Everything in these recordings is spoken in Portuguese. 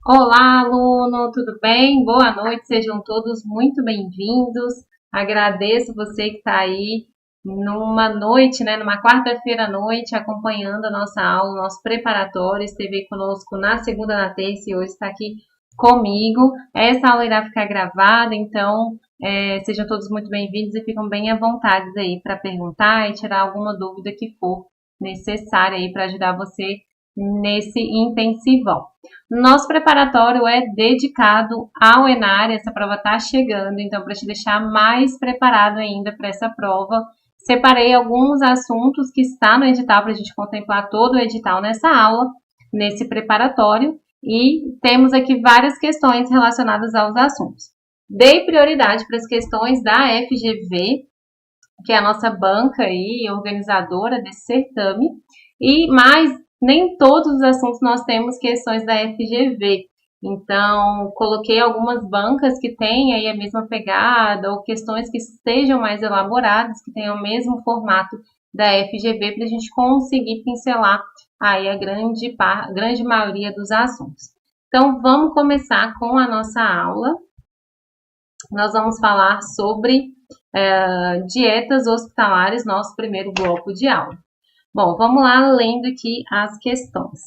Olá, aluno, tudo bem? Boa noite, sejam todos muito bem-vindos. Agradeço você que está aí numa noite, numa quarta-feira à noite, acompanhando a nossa aula, o nosso preparatório. Esteve conosco na segunda, na terça e hoje está aqui comigo. Essa aula irá ficar gravada, então sejam todos muito bem-vindos e ficam bem à vontade aí para perguntar e tirar alguma dúvida que for necessária aí para ajudar você nesse intensivão. Nosso preparatório é dedicado ao Enar, essa prova está chegando, então para te deixar mais preparado ainda para essa prova, separei alguns assuntos que está no edital para a gente contemplar todo o edital nessa aula, nesse preparatório, e temos aqui várias questões relacionadas aos assuntos. Dei prioridade para as questões da FGV, que é a nossa banca aí, organizadora desse certame, e mais nem todos os assuntos nós temos questões da FGV. Então, coloquei algumas bancas que têm aí a mesma pegada, ou questões que sejam mais elaboradas, que tenham o mesmo formato da FGV, para a gente conseguir pincelar aí a grande maioria dos assuntos. Então, vamos começar com a nossa aula. Nós vamos falar sobre dietas hospitalares, nosso primeiro bloco de aula. Bom, vamos lá lendo aqui as questões.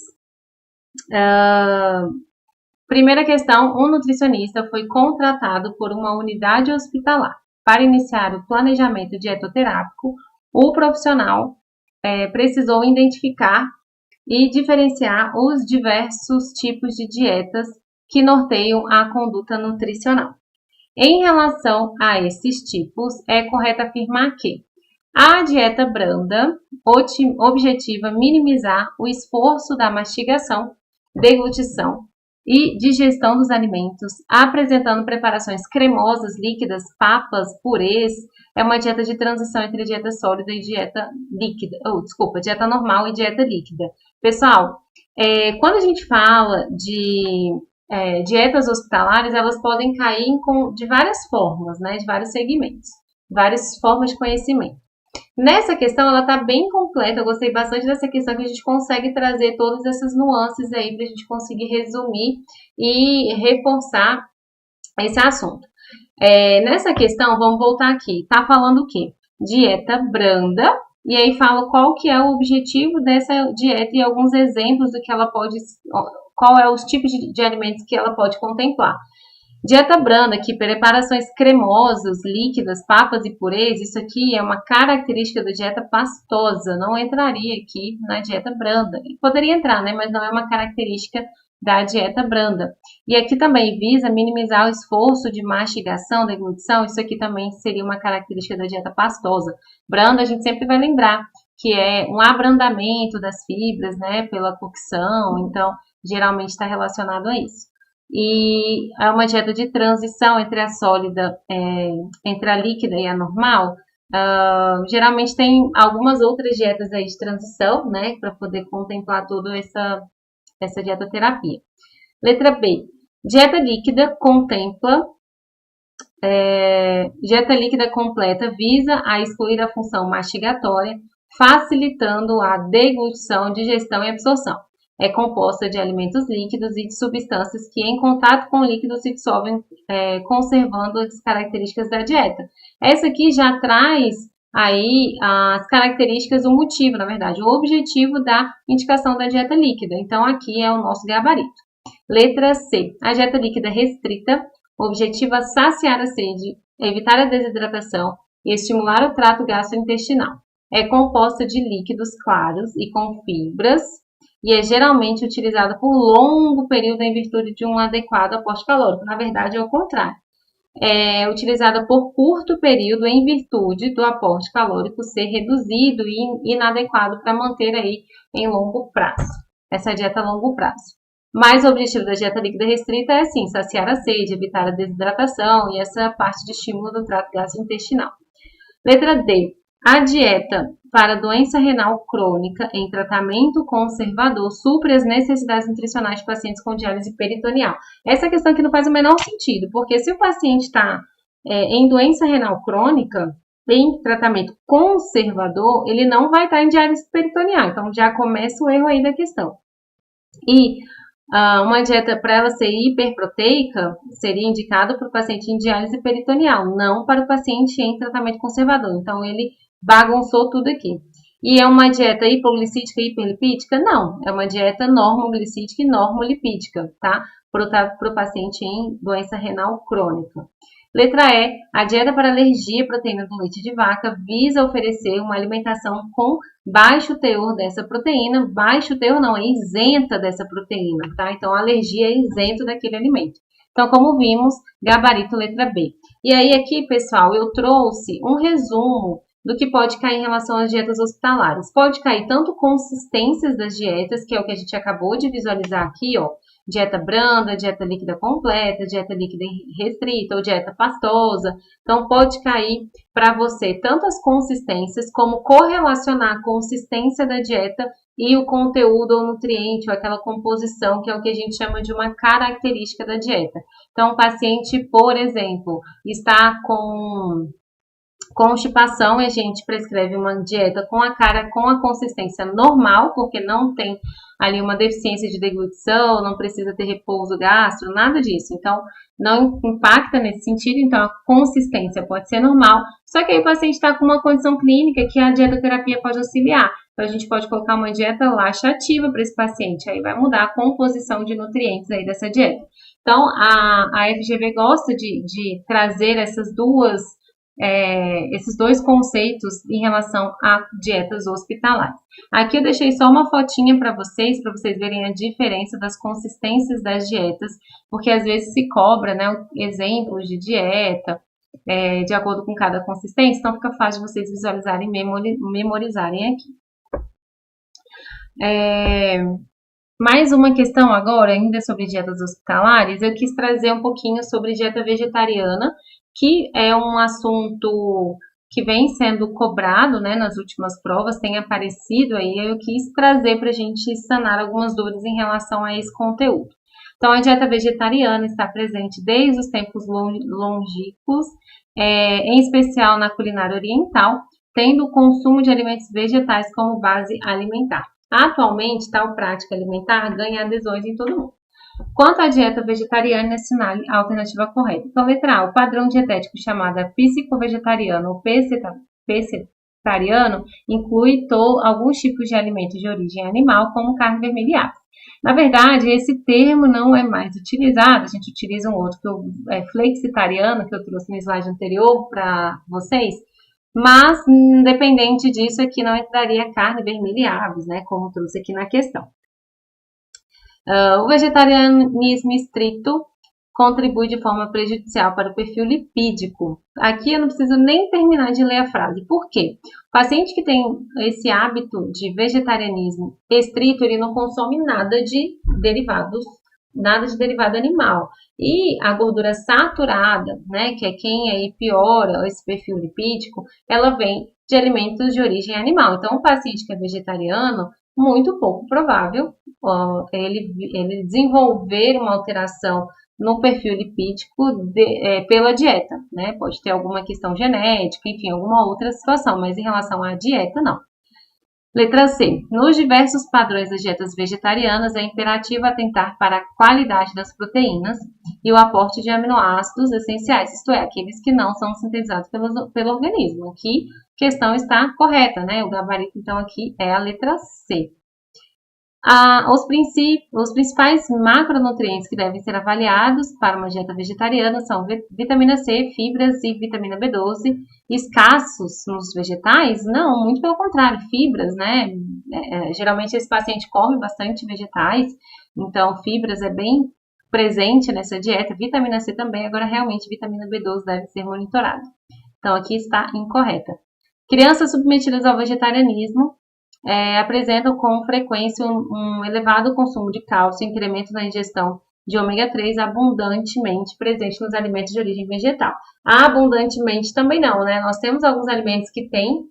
Primeira questão, um nutricionista foi contratado por uma unidade hospitalar para iniciar o planejamento dietoterápico. O profissional precisou identificar e diferenciar os diversos tipos de dietas que norteiam a conduta nutricional. Em relação a esses tipos, é correto afirmar que a dieta branda objetiva minimizar o esforço da mastigação, deglutição e digestão dos alimentos, apresentando preparações cremosas, líquidas, papas, purês. É uma dieta de transição entre dieta sólida e dieta líquida. Dieta normal e dieta líquida. Pessoal, quando a gente fala de dietas hospitalares, elas podem cair de várias formas, de vários segmentos, várias formas de conhecimento. Nessa questão, ela está bem completa, eu gostei bastante dessa questão, que a gente consegue trazer todas essas nuances aí para a gente conseguir resumir e reforçar esse assunto. Nessa questão, vamos voltar aqui, tá falando o quê? Dieta branda, e aí fala qual que é o objetivo dessa dieta e alguns exemplos do que ela pode, qual é os tipos de alimentos que ela pode contemplar. Dieta branda, que preparações cremosas, líquidas, papas e purês, isso aqui é uma característica da dieta pastosa, não entraria aqui na dieta branda. Poderia entrar, mas não é uma característica da dieta branda. E aqui também visa minimizar o esforço de mastigação, deglutição, isso aqui também seria uma característica da dieta pastosa. Branda a gente sempre vai lembrar que é um abrandamento das fibras, pela cocção, então geralmente está relacionado a isso. E é uma dieta de transição entre a sólida, entre a líquida e a normal. Geralmente tem algumas outras dietas aí de transição, para poder contemplar toda essa dietoterapia. Letra B. Dieta líquida dieta líquida completa visa a excluir a função mastigatória, facilitando a deglutição, digestão e absorção. É composta de alimentos líquidos e de substâncias que, em contato com o líquido, se dissolvem, conservando as características da dieta. Essa aqui já traz aí as características, o motivo, na verdade, o objetivo da indicação da dieta líquida. Então, aqui é o nosso gabarito. Letra C. A dieta líquida restrita objetiva saciar a sede, evitar a desidratação e estimular o trato gastrointestinal. É composta de líquidos claros e com fibras, e é geralmente utilizada por longo período em virtude de um adequado aporte calórico. Na verdade, é o contrário. É utilizada por curto período em virtude do aporte calórico ser reduzido e inadequado para manter aí em longo prazo. Essa dieta a longo prazo. Mas o objetivo da dieta líquida restrita é, sim, saciar a sede, evitar a desidratação e essa parte de estímulo do trato gastrointestinal. Letra D. A dieta para doença renal crônica em tratamento conservador supre as necessidades nutricionais de pacientes com diálise peritoneal. Essa questão aqui não faz o menor sentido, porque se o paciente está em doença renal crônica, em tratamento conservador, ele não vai estar em diálise peritoneal. Então, já começa o erro aí da questão. E Uma dieta, para ela ser hiperproteica, seria indicada para o paciente em diálise peritoneal, não para o paciente em tratamento conservador. Então, ele bagunçou tudo aqui. E é uma dieta hipoglicídica e hiperlipídica? Não, é uma dieta normoglicídica e normolipídica, tá? Para o paciente em doença renal crônica. Letra E, a dieta para alergia à proteína do leite de vaca visa oferecer uma alimentação com baixo teor dessa proteína, baixo teor não, é isenta dessa proteína, tá? Então, a alergia é isento daquele alimento. Então, como vimos, gabarito letra B. E aí aqui, pessoal, eu trouxe um resumo do que pode cair em relação às dietas hospitalares. Pode cair tanto consistências das dietas, que é o que a gente acabou de visualizar aqui, ó, dieta branda, dieta líquida completa, dieta líquida restrita ou dieta pastosa. Então, pode cair para você tanto as consistências, como correlacionar a consistência da dieta e o conteúdo ou nutriente, ou aquela composição, que é o que a gente chama de uma característica da dieta. Então, o paciente, por exemplo, está com constipação e a gente prescreve uma dieta com a consistência normal, porque não tem ali uma deficiência de deglutição, não precisa ter repouso gastro, nada disso. Então, não impacta nesse sentido, então a consistência pode ser normal, só que aí o paciente está com uma condição clínica que a dietoterapia pode auxiliar. Então, a gente pode colocar uma dieta laxativa para esse paciente, aí vai mudar a composição de nutrientes aí dessa dieta. Então, a FGV gosta de trazer esses dois conceitos em relação a dietas hospitalares. Aqui eu deixei só uma fotinha para vocês verem a diferença das consistências das dietas, porque às vezes se cobra, né, exemplos de dieta de acordo com cada consistência, então fica fácil de vocês visualizarem e memorizarem aqui. Mais uma questão agora, ainda sobre dietas hospitalares, eu quis trazer um pouquinho sobre dieta vegetariana, que é um assunto que vem sendo cobrado, né, nas últimas provas, tem aparecido aí, eu quis trazer para a gente sanar algumas dúvidas em relação a esse conteúdo. Então, a dieta vegetariana está presente desde os tempos longínquos, em especial na culinária oriental, tendo o consumo de alimentos vegetais como base alimentar. Atualmente, tal prática alimentar ganha adesões em todo o mundo. Quanto à dieta vegetariana, assinale a alternativa correta. Então, letra A, o padrão dietético chamado psicovegetariano ou pescetariano inclui alguns tipos de alimentos de origem animal, como carne vermelha e aves. Na verdade, esse termo não é mais utilizado, a gente utiliza um outro, que é flexitariano, que eu trouxe no slide anterior para vocês, mas, independente disso, aqui não entraria carne vermelha e aves, né, como trouxe aqui na questão. O vegetarianismo estrito contribui de forma prejudicial para o perfil lipídico. Aqui eu não preciso nem terminar de ler a frase. Por quê? O paciente que tem esse hábito de vegetarianismo estrito, ele não consome nada de derivado animal. E a gordura saturada, né, que é quem aí piora esse perfil lipídico, ela vem de alimentos de origem animal. Então, o paciente que é vegetariano, muito pouco provável ele desenvolver uma alteração no perfil lipídico pela dieta, né? Pode ter alguma questão genética, enfim, alguma outra situação, mas em relação à dieta, não. Letra C. Nos diversos padrões das dietas vegetarianas, é imperativo atentar para a qualidade das proteínas e o aporte de aminoácidos essenciais, isto é, aqueles que não são sintetizados pelo organismo. Aqui, a questão está correta, né? O gabarito, então, aqui é a letra C. Os principais macronutrientes que devem ser avaliados para uma dieta vegetariana são vitamina C, fibras e vitamina B12. Escassos nos vegetais? Não, muito pelo contrário, fibras, né? Geralmente esse paciente come bastante vegetais, então fibras é bem presente nessa dieta. Vitamina C também, agora realmente vitamina B12 deve ser monitorada. Então aqui está incorreta. Crianças submetidas ao vegetarianismo apresentam com frequência um elevado consumo de cálcio, incremento na ingestão de ômega 3 abundantemente presente nos alimentos de origem vegetal. Abundantemente também não, né? Nós temos alguns alimentos que têm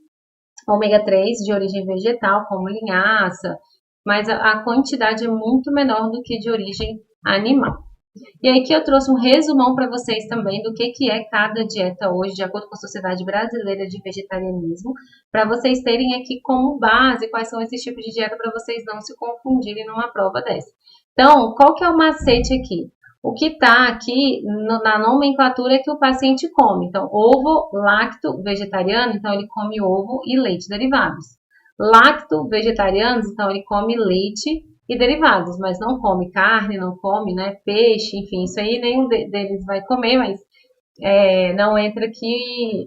ômega 3 de origem vegetal, como linhaça, mas a quantidade é muito menor do que de origem animal. E aí que eu trouxe um resumão para vocês também do que é cada dieta hoje, de acordo com a Sociedade Brasileira de Vegetarianismo, para vocês terem aqui como base quais são esses tipos de dieta para vocês não se confundirem numa prova dessa. Então, qual que é o macete aqui? O que está aqui na nomenclatura é que o paciente come. Então, ovo, lacto, vegetariano, então ele come ovo e leite derivados. Lacto, vegetarianos, então ele come leite e derivados, mas não come carne, não come, né, peixe, enfim, isso aí nenhum deles vai comer, mas não entra aqui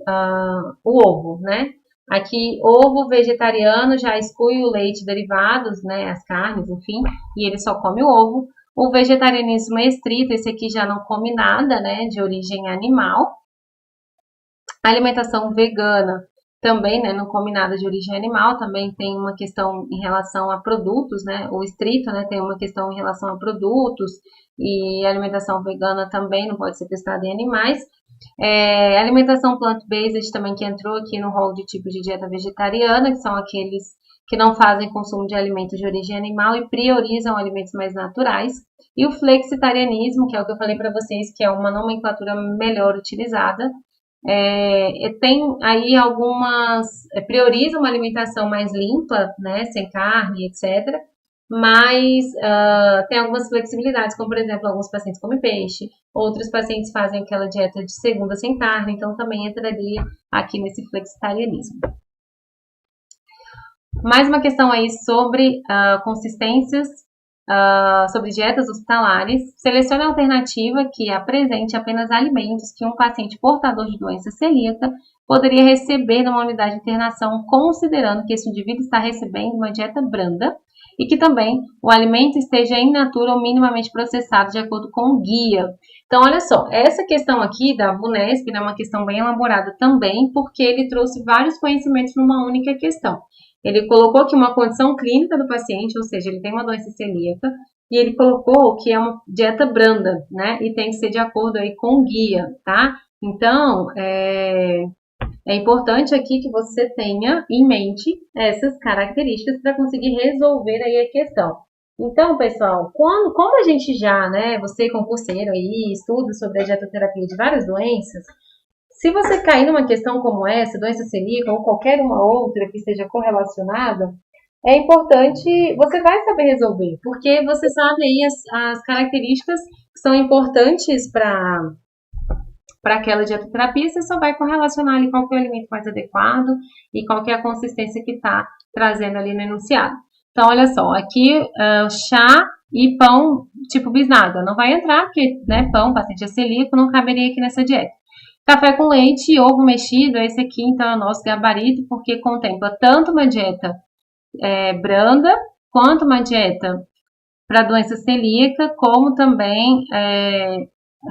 o ovo, né? Aqui, ovo vegetariano já exclui o leite derivados, né, as carnes, enfim, e ele só come o ovo. O vegetarianismo estrito, esse aqui já não come nada, né, de origem animal. A alimentação vegana também, né, não come nada de origem animal, também tem uma questão em relação a produtos, né, o estrito, né, tem uma questão em relação a produtos, e a alimentação vegana também não pode ser testada em animais. Alimentação plant-based também que entrou aqui no rol de tipo de dieta vegetariana, que são aqueles que não fazem consumo de alimentos de origem animal e priorizam alimentos mais naturais. E o flexitarianismo, que é o que eu falei para vocês, que é uma nomenclatura melhor utilizada, tem aí algumas, prioriza uma alimentação mais limpa, né, sem carne, etc., mas tem algumas flexibilidades, como por exemplo, alguns pacientes comem peixe, outros pacientes fazem aquela dieta de segunda sem carne, então também entraria aqui nesse flexitarianismo. Mais uma questão aí sobre consistências, sobre dietas hospitalares. Selecione a alternativa que apresente apenas alimentos que um paciente portador de doença celíaca poderia receber numa unidade de internação, considerando que esse indivíduo está recebendo uma dieta branda e que também o alimento esteja in natura ou minimamente processado de acordo com o guia. Então, olha só, essa questão aqui da VUNESP é uma questão bem elaborada também, porque ele trouxe vários conhecimentos numa única questão. Ele colocou aqui uma condição clínica do paciente, ou seja, ele tem uma doença celíaca, e ele colocou que é uma dieta branda, né? E tem que ser de acordo aí com o guia, tá? Então, é importante aqui que você tenha em mente essas características para conseguir resolver aí a questão. Então, pessoal, como a gente já, né, você concurseiro aí, estuda sobre a dietoterapia de várias doenças, se você cair numa questão como essa, doença celíaca ou qualquer uma outra que esteja correlacionada, é importante, você vai saber resolver, porque você sabe aí as características que são importantes para aquela dietoterapia, você só vai correlacionar ali qual que é o alimento mais adequado e qual que é a consistência que está trazendo ali no enunciado. Então, olha só, aqui chá e pão tipo bisnaga, não vai entrar, porque né, pão, paciente celíaco, não caberia aqui nessa dieta. Café com leite e ovo mexido, esse aqui então é o nosso gabarito, porque contempla tanto uma dieta branda, quanto uma dieta para doença celíaca, como também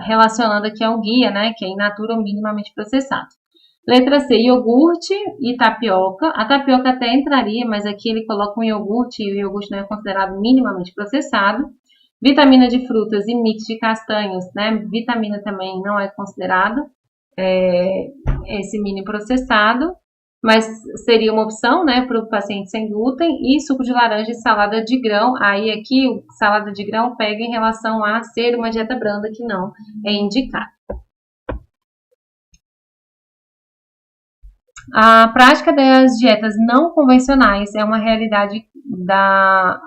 relacionando aqui ao guia, né, que é in natura ou minimamente processado. Letra C, iogurte e tapioca. A tapioca até entraria, mas aqui ele coloca um iogurte e o iogurte não é considerado minimamente processado. Vitamina de frutas e mix de castanhas, né, vitamina também não é considerado esse mini processado, mas seria uma opção, né, para o paciente sem glúten, e suco de laranja e salada de grão. Aí aqui, salada de grão pega em relação a ser uma dieta branda, que não é indicada. A prática das dietas não convencionais é uma realidade da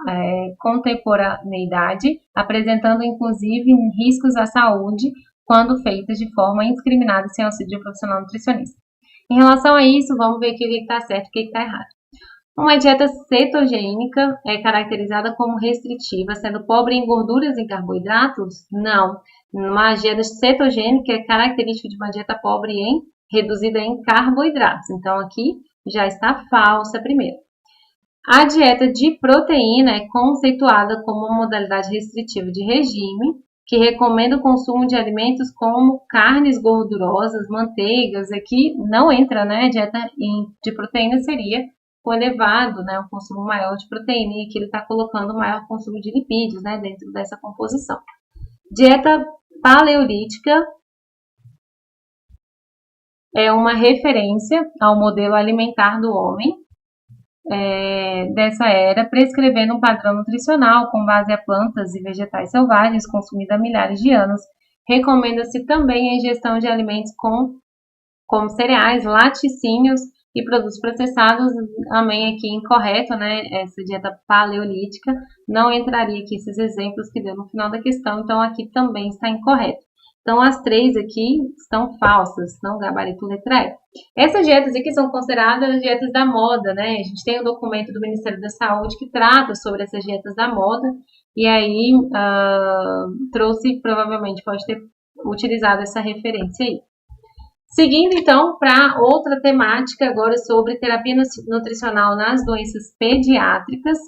contemporaneidade, apresentando inclusive riscos à saúde quando feitas de forma indiscriminada sem auxílio de um profissional nutricionista. Em relação a isso, vamos ver aqui o que está certo e o que está errado. Uma dieta cetogênica é caracterizada como restritiva, sendo pobre em gorduras e carboidratos? Não. Uma dieta cetogênica é característica de uma dieta pobre reduzida em carboidratos. Então, aqui já está falsa primeiro. A dieta de proteína é conceituada como uma modalidade restritiva de regime, que recomenda o consumo de alimentos como carnes gordurosas, manteigas. Aqui não entra, né? A dieta de proteína seria o elevado, né? O consumo maior de proteína, e aqui ele está colocando o maior consumo de lipídios, né? Dentro dessa composição. Dieta paleolítica é uma referência ao modelo alimentar do homem dessa era, prescrevendo um padrão nutricional com base a plantas e vegetais selvagens consumidos há milhares de anos. Recomenda-se também a ingestão de alimentos como cereais, laticínios, e produtos processados, também aqui incorreto, né? Essa dieta paleolítica, não entraria aqui esses exemplos que deu no final da questão, então aqui também está incorreto. Então, as três aqui estão falsas, não gabarito letra E. Essas dietas aqui são consideradas dietas da moda, né? A gente tem um documento do Ministério da Saúde que trata sobre essas dietas da moda, e aí trouxe, provavelmente pode ter utilizado essa referência aí. Seguindo então para outra temática agora sobre terapia nutricional nas doenças pediátricas.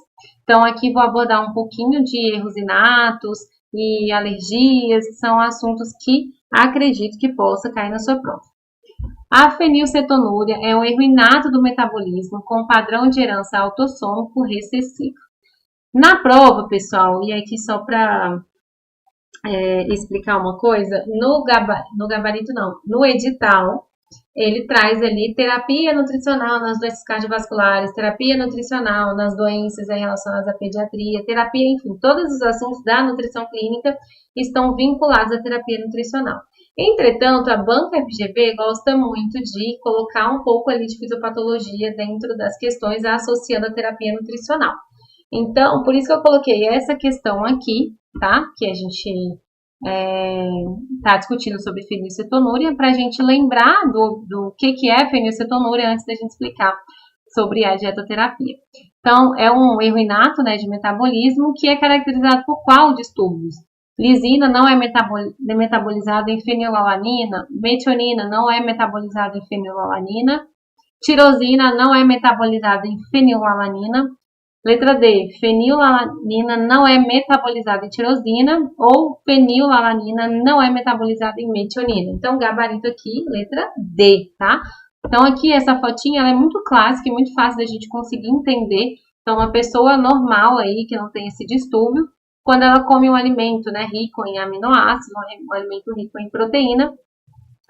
Então aqui vou abordar um pouquinho de erros inatos e alergias, que são assuntos que acredito que possa cair na sua prova. A fenilcetonúria é um erro inato do metabolismo com padrão de herança autossômico recessivo. Na prova, pessoal, e aqui só para explicar uma coisa, no edital, ele traz ali terapia nutricional nas doenças cardiovasculares, terapia nutricional nas doenças relacionadas à pediatria, terapia, enfim, todos os assuntos da nutrição clínica estão vinculados à terapia nutricional. Entretanto, a banca FGV gosta muito de colocar um pouco ali de fisiopatologia dentro das questões associando a terapia nutricional. Então, por isso que eu coloquei essa questão aqui, tá? Que a gente está discutindo sobre fenilcetonúria, para a gente lembrar do que é fenilcetonúria antes da gente explicar sobre a dietoterapia. Então, é um erro inato, né, de metabolismo que é caracterizado por qual distúrbios? Lisina não é metabolizada em fenilalanina, metionina não é metabolizada em fenilalanina, tirosina não é metabolizada em fenilalanina. Letra D, fenilalanina não é metabolizada em tirosina ou fenilalanina não é metabolizada em metionina. Então, gabarito aqui, letra D, tá? Então, aqui essa fotinha ela é muito clássica e muito fácil da gente conseguir entender. Então, uma pessoa normal aí, que não tem esse distúrbio, quando ela come um alimento, né, rico em aminoácidos, um alimento rico em proteína,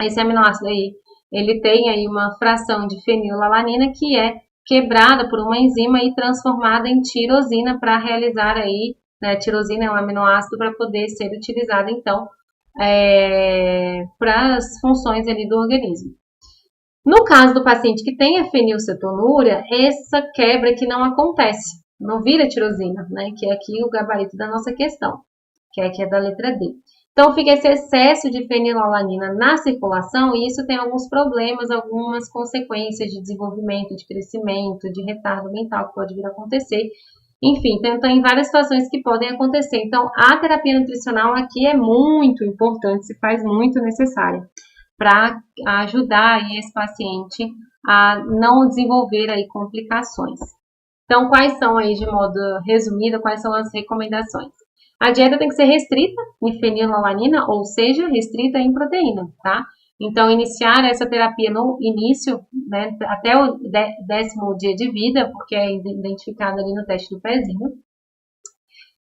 esse aminoácido aí, ele tem aí uma fração de fenilalanina que é quebrada por uma enzima e transformada em tirosina para realizar aí, né, tirosina é um aminoácido para poder ser utilizado, então, para as funções ali do organismo. No caso do paciente que tem a fenilcetonúria, essa quebra aqui não acontece, não vira tirosina, né, que é aqui o gabarito da nossa questão, que é da letra D. Então, fica esse excesso de fenilalanina na circulação e isso tem alguns problemas, algumas consequências de desenvolvimento, de crescimento, de retardo mental que pode vir a acontecer. Enfim, tem várias situações que podem acontecer. Então, a terapia nutricional aqui é muito importante, se faz muito necessária para ajudar aí esse paciente a não desenvolver aí complicações. Então, quais são aí, de modo resumido, quais são as recomendações? A dieta tem que ser restrita em fenilalanina, ou seja, restrita em proteína, tá? Então, iniciar essa terapia no início, né, até o 10º dia de vida, porque é identificado ali no teste do pezinho.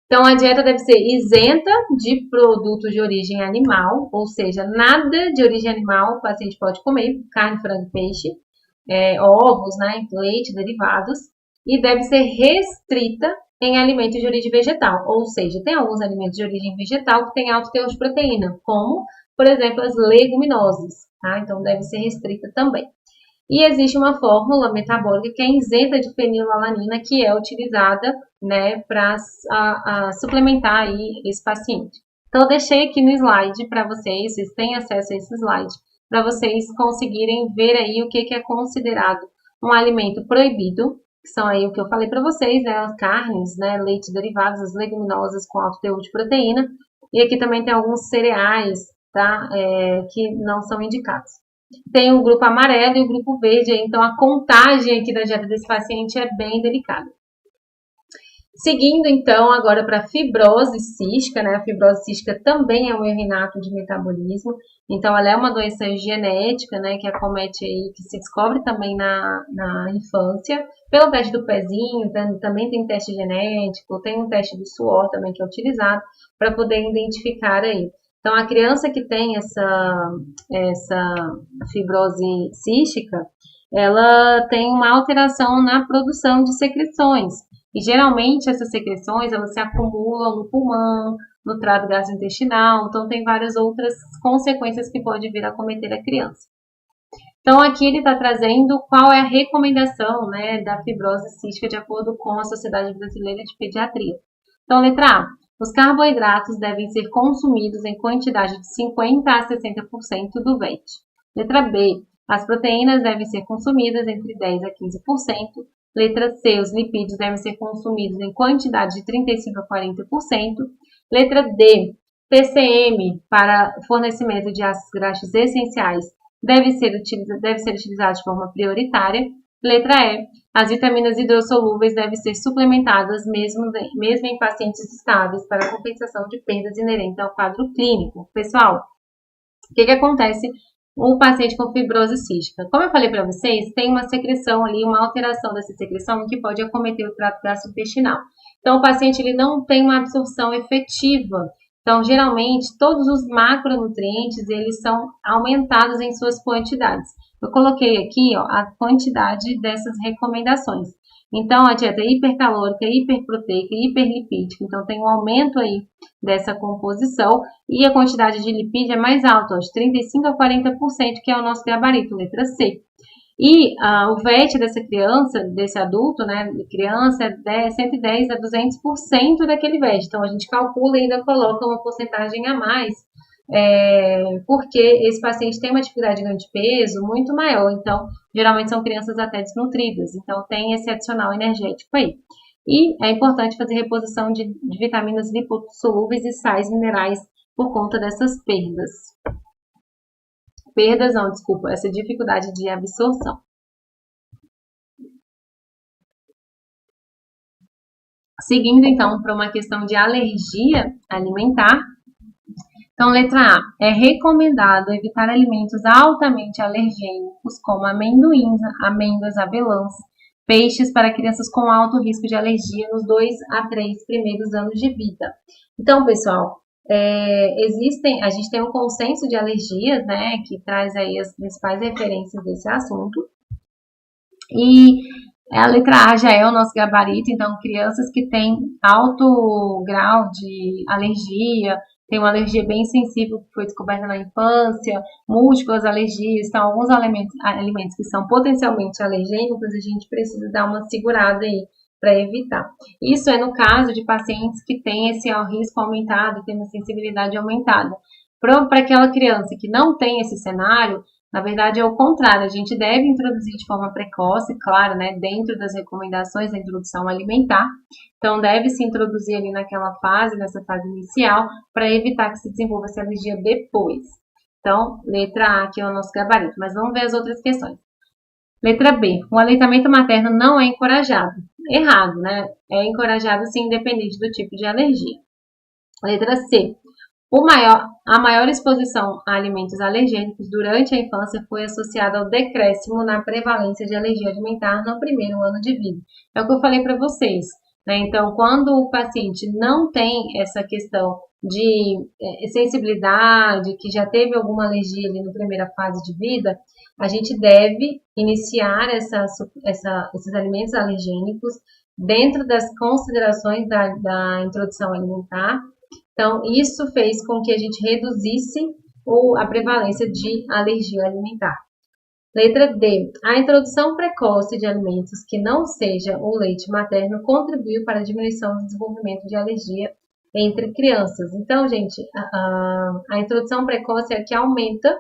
Então, a dieta deve ser isenta de produtos de origem animal, ou seja, nada de origem animal o paciente pode comer, carne, frango, peixe, ovos, né, leite, derivados, e deve ser restrita em alimentos de origem vegetal, ou seja, tem alguns alimentos de origem vegetal que têm alto teor de proteína, como, por exemplo, as leguminosas, tá? Então, deve ser restrita também. E existe uma fórmula metabólica que é isenta de fenilalanina, que é utilizada, né, para suplementar aí esse paciente. Então, eu deixei aqui no slide para vocês têm acesso a esse slide, para vocês conseguirem ver aí o que é considerado um alimento proibido, que são aí o que eu falei para vocês, né, as carnes, né, leite derivados, as leguminosas com alto teor de proteína, e aqui também tem alguns cereais, tá, que não são indicados. Tem o grupo amarelo e o grupo verde, então a contagem aqui da dieta desse paciente é bem delicada. Seguindo, então, agora para a fibrose cística, né? A fibrose cística também é um erro inato de metabolismo. Então, ela é uma doença genética, né? Que acomete aí, que se descobre também na infância, pelo teste do pezinho, também tem teste genético, tem um teste do suor também que é utilizado para poder identificar aí. Então, a criança que tem essa fibrose cística, ela tem uma alteração na produção de secreções. E geralmente essas secreções elas se acumulam no pulmão, no trato gastrointestinal, então tem várias outras consequências que pode vir a acometer a criança. Então, aqui ele está trazendo qual é a recomendação, né, da fibrose cística de acordo com a Sociedade Brasileira de Pediatria. Então, letra A. Os carboidratos devem ser consumidos em quantidade de 50% a 60% do VET. Letra B. As proteínas devem ser consumidas entre 10% a 15%. Letra C. Os lipídios devem ser consumidos em quantidade de 35% a 40%. Letra D. TCM para fornecimento de ácidos graxos essenciais deve ser utilizado de forma prioritária. Letra E. As vitaminas hidrossolúveis devem ser suplementadas mesmo em pacientes estáveis para a compensação de perdas inerentes ao quadro clínico. Pessoal, o que acontece com o paciente com fibrose cística? Como eu falei para vocês, tem uma secreção ali, uma alteração dessa secreção que pode acometer o trato gastrointestinal. Então, o paciente ele não tem uma absorção efetiva. Então, geralmente, todos os macronutrientes, eles são aumentados em suas quantidades. Eu coloquei aqui, ó, a quantidade dessas recomendações. Então, a dieta hipercalórica, hiperproteica, hiperlipídica. Então, tem um aumento aí dessa composição. E a quantidade de lipídio é mais alta, ó, de 35% a 40%, que é o nosso gabarito, letra C. E o VET dessa criança, desse adulto, né, criança, é 110 a 200% daquele VET. Então, a gente calcula e ainda coloca uma porcentagem a mais, porque esse paciente tem uma dificuldade de ganho de peso muito maior. Então, geralmente são crianças até desnutridas. Então, tem esse adicional energético aí. E é importante fazer reposição de vitaminas lipossolúveis e sais minerais por conta dessas perdas. Essa dificuldade de absorção. Seguindo, então, para uma questão de alergia alimentar. Então, letra A. É recomendado evitar alimentos altamente alergênicos, como amendoins, amêndoas, avelãs, peixes para crianças com alto risco de alergia nos 2 a 3 primeiros anos de vida. Então, pessoal, a gente tem um consenso de alergias, né, que traz aí as principais referências desse assunto. E a letra A já é o nosso gabarito, então crianças que têm alto grau de alergia, tem uma alergia bem sensível que foi descoberta na infância, múltiplas alergias, então alguns alimentos que são potencialmente alergênicos, a gente precisa dar uma segurada aí para evitar. Isso é no caso de pacientes que têm esse risco aumentado, tem uma sensibilidade aumentada. Para aquela criança que não tem esse cenário, na verdade é o contrário, a gente deve introduzir de forma precoce, claro, né, dentro das recomendações da introdução alimentar. Então, deve-se introduzir ali nessa fase inicial, para evitar que se desenvolva essa alergia depois. Então, letra A aqui é o nosso gabarito, mas vamos ver as outras questões. Letra B. O aleitamento materno não é encorajado. Errado, né? É encorajado sim, independente do tipo de alergia. Letra C. A maior exposição a alimentos alergênicos durante a infância foi associada ao decréscimo na prevalência de alergia alimentar no primeiro ano de vida. É o que eu falei para vocês, né? Então, quando o paciente não tem essa questão de sensibilidade, que já teve alguma alergia ali na primeira fase de vida, a gente deve iniciar esses alimentos alergênicos dentro das considerações da introdução alimentar. Então, isso fez com que a gente reduzisse a prevalência de alergia alimentar. Letra D. A introdução precoce de alimentos que não seja o leite materno contribuiu para a diminuição do desenvolvimento de alergia entre crianças. Então, gente, a introdução precoce é que aumenta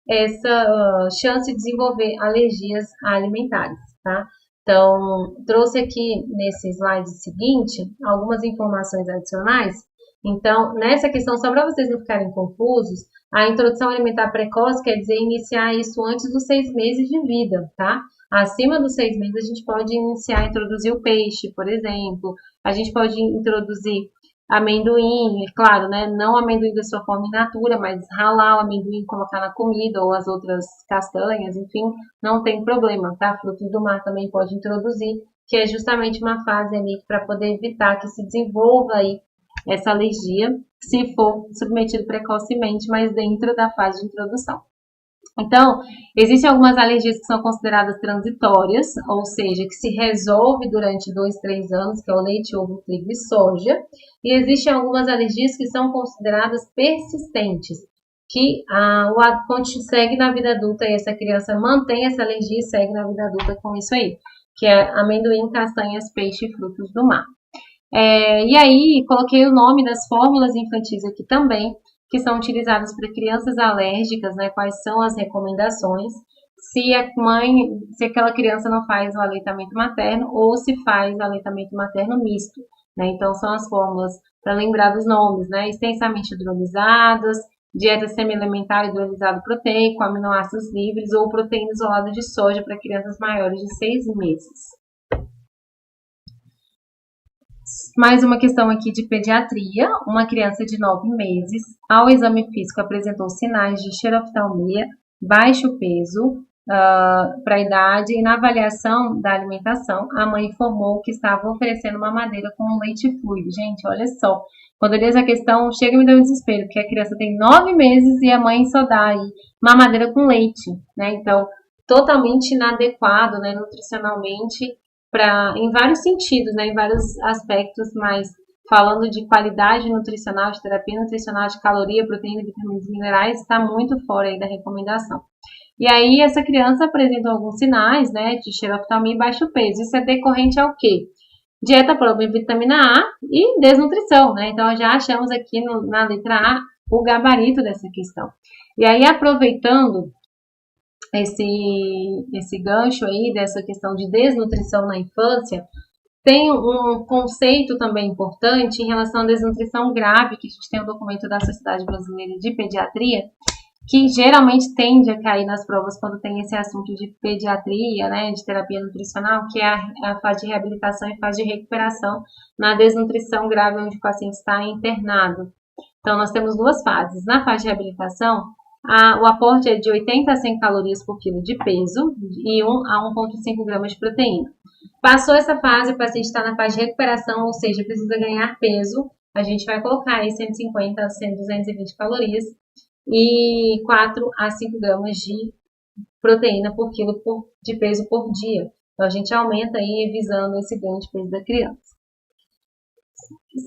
essa chance de desenvolver alergias alimentares, tá? Então, trouxe aqui nesse slide seguinte algumas informações adicionais. Então, nessa questão, só para vocês não ficarem confusos, a introdução alimentar precoce quer dizer iniciar isso antes dos 6 meses de vida, tá? Acima dos 6 meses, a gente pode iniciar a introduzir o peixe, por exemplo. A gente pode introduzir amendoim, claro, né? Não amendoim da sua forma in natura, mas ralar o amendoim, colocar na comida ou as outras castanhas, enfim, não tem problema, tá? Frutos do mar também pode introduzir, que é justamente uma fase ali para poder evitar que se desenvolva aí essa alergia, se for submetido precocemente, mas dentro da fase de introdução. Então, existem algumas alergias que são consideradas transitórias, ou seja, que se resolve durante 2, 3 anos, que é o leite, ovo, trigo e soja. E existem algumas alergias que são consideradas persistentes, que segue na vida adulta e essa criança mantém essa alergia e segue na vida adulta com isso aí, que é amendoim, castanhas, peixe e frutos do mar. E aí, coloquei o nome das fórmulas infantis aqui também, que são utilizadas para crianças alérgicas, né? Quais são as recomendações, se aquela criança não faz o aleitamento materno ou se faz o aleitamento materno misto, né? Então, são as fórmulas para lembrar dos nomes, né? Extensamente hidrolizadas, dieta semi-alimentar hidrolisado proteico, aminoácidos livres ou proteína isolada de soja para crianças maiores de 6 meses. Mais uma questão aqui de pediatria. Uma criança de 9 meses, ao exame físico, apresentou sinais de xeroftalmia, baixo peso para a idade e na avaliação da alimentação, a mãe informou que estava oferecendo mamadeira com leite fluido. Gente, olha só. Quando eu li essa questão, chega e me deu um desespero, porque a criança tem 9 meses e a mãe só dá aí mamadeira com leite, né? Então, totalmente inadequado, né, nutricionalmente, em vários sentidos, né, em vários aspectos, mas falando de qualidade nutricional, de terapia nutricional, de caloria, proteína, vitaminas e minerais, está muito fora aí da recomendação. E aí essa criança apresentou alguns sinais, né, de xeroftalmia e baixo peso. Isso é decorrente ao quê? Dieta pobre em vitamina A e desnutrição, né? Então já achamos aqui na letra A o gabarito dessa questão. E aí aproveitando esse gancho aí dessa questão de desnutrição na infância, tem um conceito também importante em relação à desnutrição grave, que a gente tem um documento da Sociedade Brasileira de Pediatria, que geralmente tende a cair nas provas quando tem esse assunto de pediatria, né, de terapia nutricional, que é a fase de reabilitação e fase de recuperação na desnutrição grave, onde o paciente está internado. Então, nós temos duas fases. Na fase de reabilitação, o aporte é de 80 a 100 calorias por quilo de peso e 1 a 1,5 gramas de proteína. Passou essa fase, o paciente está na fase de recuperação, ou seja, precisa ganhar peso. A gente vai colocar aí 150 a 220 calorias e 4 a 5 gramas de proteína por quilo de peso por dia. Então, a gente aumenta aí visando esse ganho de peso da criança.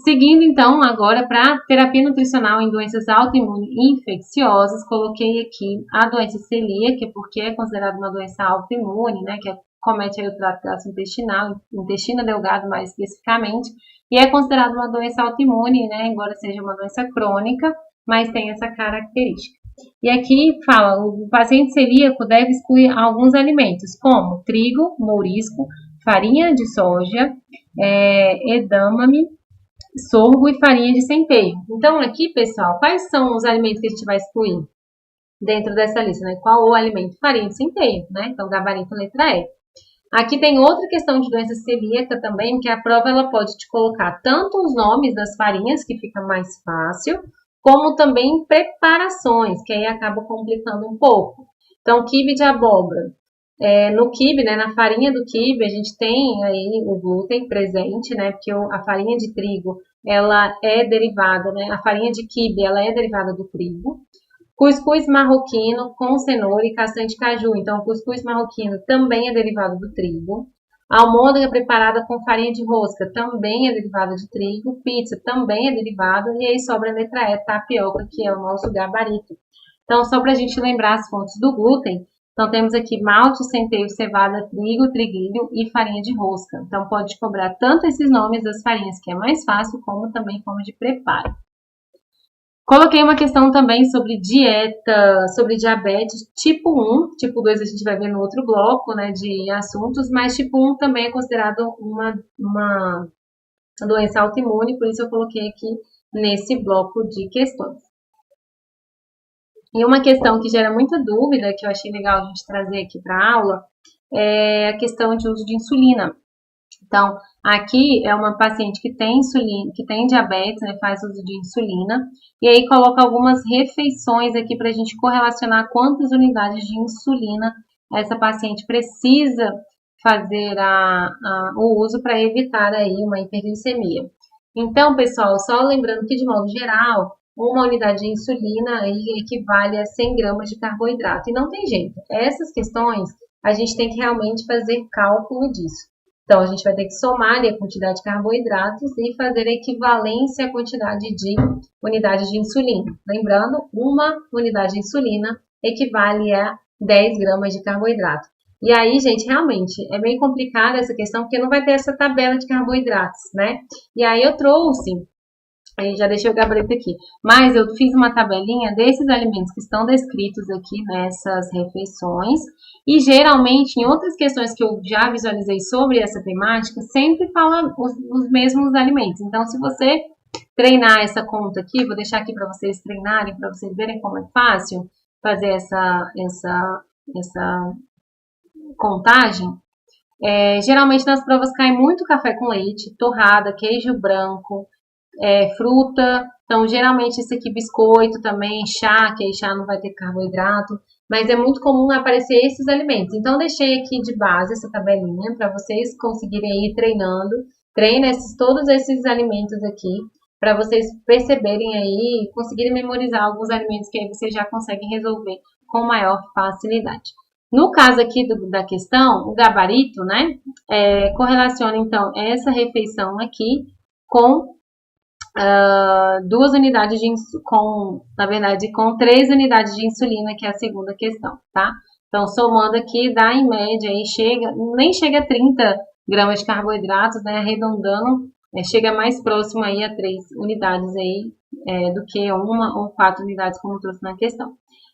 Seguindo, então, agora para terapia nutricional em doenças autoimunes infecciosas, coloquei aqui a doença celíaca, porque é considerada uma doença autoimune, né, que comete aí o trato gastrointestinal, intestino delgado mais especificamente, e é considerada uma doença autoimune, né, embora seja uma doença crônica, mas tem essa característica. E aqui fala, o paciente celíaco deve excluir alguns alimentos, como trigo, mourisco, farinha de soja, edamame, sorgo e farinha de centeio. Então, aqui, pessoal, quais são os alimentos que a gente vai excluir dentro dessa lista, né? Qual o alimento? Farinha de centeio, né? Então, gabarito letra E. Aqui tem outra questão de doença celíaca também, que a prova ela pode te colocar tanto os nomes das farinhas, que fica mais fácil, como também preparações, que aí acaba complicando um pouco. Então, quibe de abóbora. No quibe, né, na farinha do quibe, a gente tem aí o glúten presente, né, porque a farinha de trigo, ela é derivada, né, a farinha de quibe, ela é derivada do trigo. Cuscuz marroquino com cenoura e castanha de caju, então o cuscuz marroquino também é derivado do trigo. Almôndega preparada com farinha de rosca também é derivada de trigo. Pizza também é derivada. E aí sobra a letra E, tapioca, que é o nosso gabarito. Então, só para a gente lembrar as fontes do glúten, então temos aqui malte, centeio, cevada, trigo, triguilho e farinha de rosca. Então, pode cobrar tanto esses nomes das farinhas, que é mais fácil, como também forma de preparo. Coloquei uma questão também sobre dieta, sobre diabetes tipo 1, tipo 2 a gente vai ver no outro bloco, né, de assuntos, mas tipo 1 também é considerado uma doença autoimune, por isso eu coloquei aqui nesse bloco de questões. E uma questão que gera muita dúvida, que eu achei legal a gente trazer aqui para a aula, é a questão de uso de insulina. Então, aqui é uma paciente que tem insulina, que tem diabetes, né, faz uso de insulina, e aí coloca algumas refeições aqui para a gente correlacionar quantas unidades de insulina essa paciente precisa fazer o uso para evitar aí uma hiperglicemia. Então, pessoal, só lembrando que de modo geral, uma unidade de insulina aí equivale a 100 gramas de carboidrato, e não tem jeito. Essas questões, a gente tem que realmente fazer cálculo disso. Então, a gente vai ter que somar ali a quantidade de carboidratos e fazer a equivalência à quantidade de unidades de insulina. Lembrando, uma unidade de insulina equivale a 10 gramas de carboidrato. E aí, gente, realmente é meio complicada essa questão, porque não vai ter essa tabela de carboidratos, né? E aí eu trouxe, aí já deixei o gabarito aqui, mas eu fiz uma tabelinha desses alimentos que estão descritos aqui nessas refeições, e geralmente em outras questões que eu já visualizei sobre essa temática, sempre fala os mesmos alimentos. Então, se você treinar essa conta aqui, vou deixar aqui para vocês treinarem, para vocês verem como é fácil fazer essa contagem. Geralmente nas provas cai muito café com leite, torrada, queijo branco, fruta. Então, geralmente esse aqui, biscoito também, chá, que aí chá não vai ter carboidrato. Mas é muito comum aparecer esses alimentos. Então, deixei aqui de base essa tabelinha para vocês conseguirem ir treinando. Treina todos esses alimentos aqui para vocês perceberem aí, conseguirem memorizar alguns alimentos que aí vocês já conseguem resolver com maior facilidade. No caso aqui da questão, o gabarito, né, correlaciona então essa refeição aqui com 2 unidades com 3 unidades de insulina, que é a segunda questão, tá? Então, somando aqui, dá em média aí, nem chega a 30 gramas de carboidratos, né, arredondando, chega mais próximo aí a 3 unidades aí, do que 1 ou 4 unidades, como eu trouxe na questão.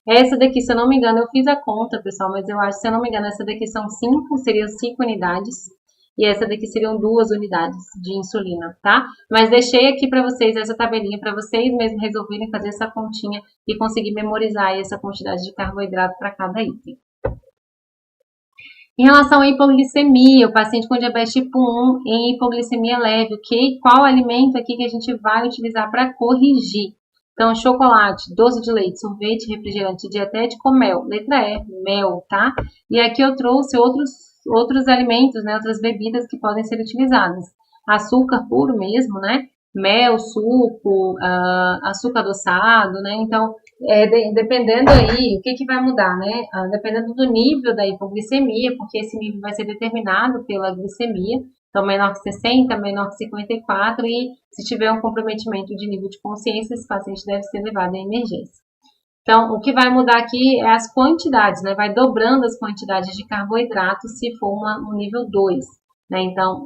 Essa daqui, se eu não me engano, eu fiz a conta, pessoal, mas eu acho, se eu não me engano, essa daqui seriam 5 unidades. E essa daqui seriam 2 unidades de insulina, tá? Mas deixei aqui para vocês essa tabelinha, para vocês mesmos resolverem fazer essa continha e conseguir memorizar essa quantidade de carboidrato para cada item. Em relação à hipoglicemia, o paciente com diabetes tipo 1 em hipoglicemia leve, ok? Qual alimento aqui que a gente vai utilizar para corrigir? Então, chocolate, doce de leite, sorvete, refrigerante dietético, mel. Letra E, mel, tá? E aqui eu trouxe outros alimentos, né, outras bebidas que podem ser utilizadas. Açúcar puro mesmo, né? Mel, suco, açúcar adoçado, né? Então, dependendo aí, o que vai mudar, né? Dependendo do nível da hipoglicemia, porque esse nível vai ser determinado pela glicemia. Então, menor que 60, menor que 54, e se tiver um comprometimento de nível de consciência, esse paciente deve ser levado à emergência. Então, o que vai mudar aqui é as quantidades, né? Vai dobrando as quantidades de carboidrato se for um nível 2, né? Então,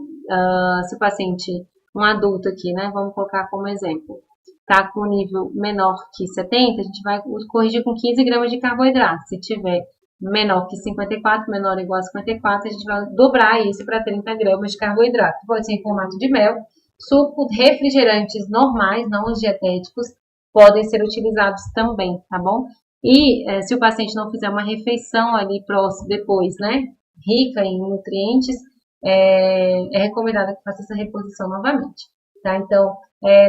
se o paciente, um adulto aqui, né? Vamos colocar como exemplo, tá com nível menor que 70, a gente vai corrigir com 15 gramas de carboidrato. Se tiver menor que 54, menor ou igual a 54, a gente vai dobrar isso para 30 gramas de carboidrato. Pode ser em formato de mel, suco, refrigerantes normais, não os dietéticos, podem ser utilizados também, tá bom? E se o paciente não fizer uma refeição ali próximo, depois, né, rica em nutrientes, é recomendado que faça essa reposição novamente, tá? Então,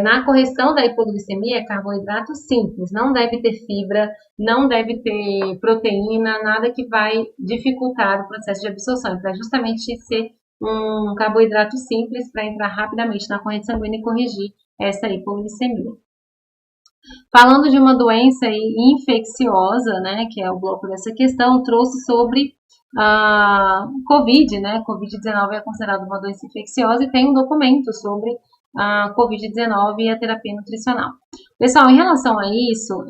na correção da hipoglicemia, carboidrato simples, não deve ter fibra, não deve ter proteína, nada que vai dificultar o processo de absorção, para justamente ser um carboidrato simples para entrar rapidamente na corrente sanguínea e corrigir essa hipoglicemia. Falando de uma doença infecciosa, né, que é o bloco dessa questão, trouxe sobre a Covid, né? Covid-19 é considerada uma doença infecciosa e tem um documento sobre a Covid-19 e a terapia nutricional. Pessoal, em relação a isso,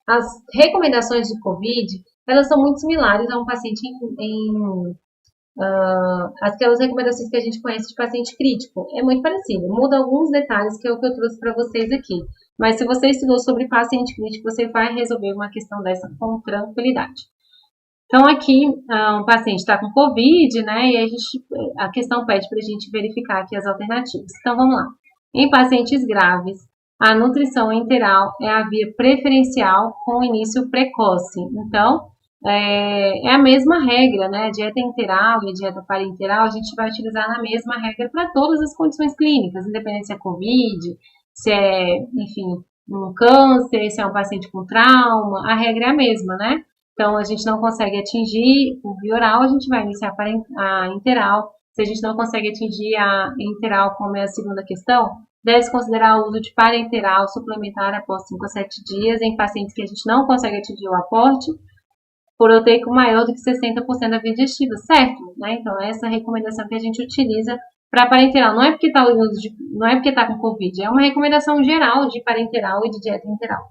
as recomendações de Covid, elas são muito similares a um paciente aquelas recomendações que a gente conhece de paciente crítico. É muito parecido, muda alguns detalhes que é o que eu trouxe para vocês aqui. Mas se você estudou sobre paciente crítico, você vai resolver uma questão dessa com tranquilidade. Então, aqui, um paciente está com Covid, né? E a questão pede para a gente verificar aqui as alternativas. Então, vamos lá. Em pacientes graves, a nutrição enteral é a via preferencial com início precoce. Então, é a mesma regra, né? Dieta enteral e dieta parenteral, a gente vai utilizar na mesma regra para todas as condições clínicas, independente se é Covid, se é, enfim, um câncer, se é um paciente com trauma, a regra é a mesma, né? Então, a gente não consegue atingir por via oral, a gente vai iniciar a enteral. Se a gente não consegue atingir a enteral, como é a segunda questão, deve-se considerar o uso de parenteral suplementar após 5 a 7 dias em pacientes que a gente não consegue atingir o aporte. proteico maior do que 60% da via digestiva, certo? Né? Então, essa é a recomendação que a gente utiliza para parenteral. Não é porque está com Covid, é uma recomendação geral de parenteral e de dieta enteral.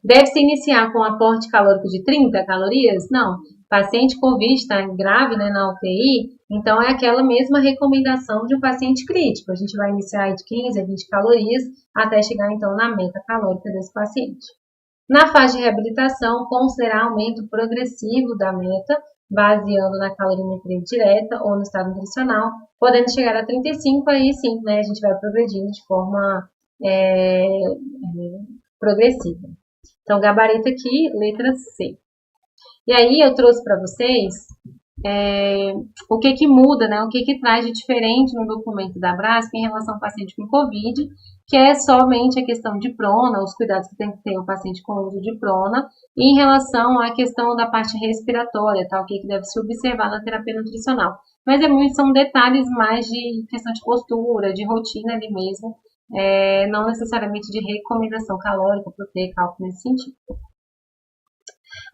Deve-se iniciar com um aporte calórico de 30 calorias? Não. Paciente Covid está grave, né, na UTI, então é aquela mesma recomendação de um paciente crítico. A gente vai iniciar de 15 a 20 calorias até chegar então na meta calórica desse paciente. Na fase de reabilitação, considerar aumento progressivo da meta, baseando na calorimetria direta ou no estado nutricional, podendo chegar a 35, aí sim, né, a gente vai progredindo de forma progressiva. Então, gabarito aqui, letra C. E aí, eu trouxe para vocês o que muda, né? O que traz de diferente no documento da Brasp em relação ao paciente com Covid, que é somente a questão de prona, os cuidados que tem que ter o paciente com uso de prona, e em relação à questão da parte respiratória, tá? O que deve se observar na terapia nutricional. Mas são detalhes mais de questão de postura, de rotina ali mesmo, não necessariamente de recomendação calórica, proteica, cálculo nesse sentido.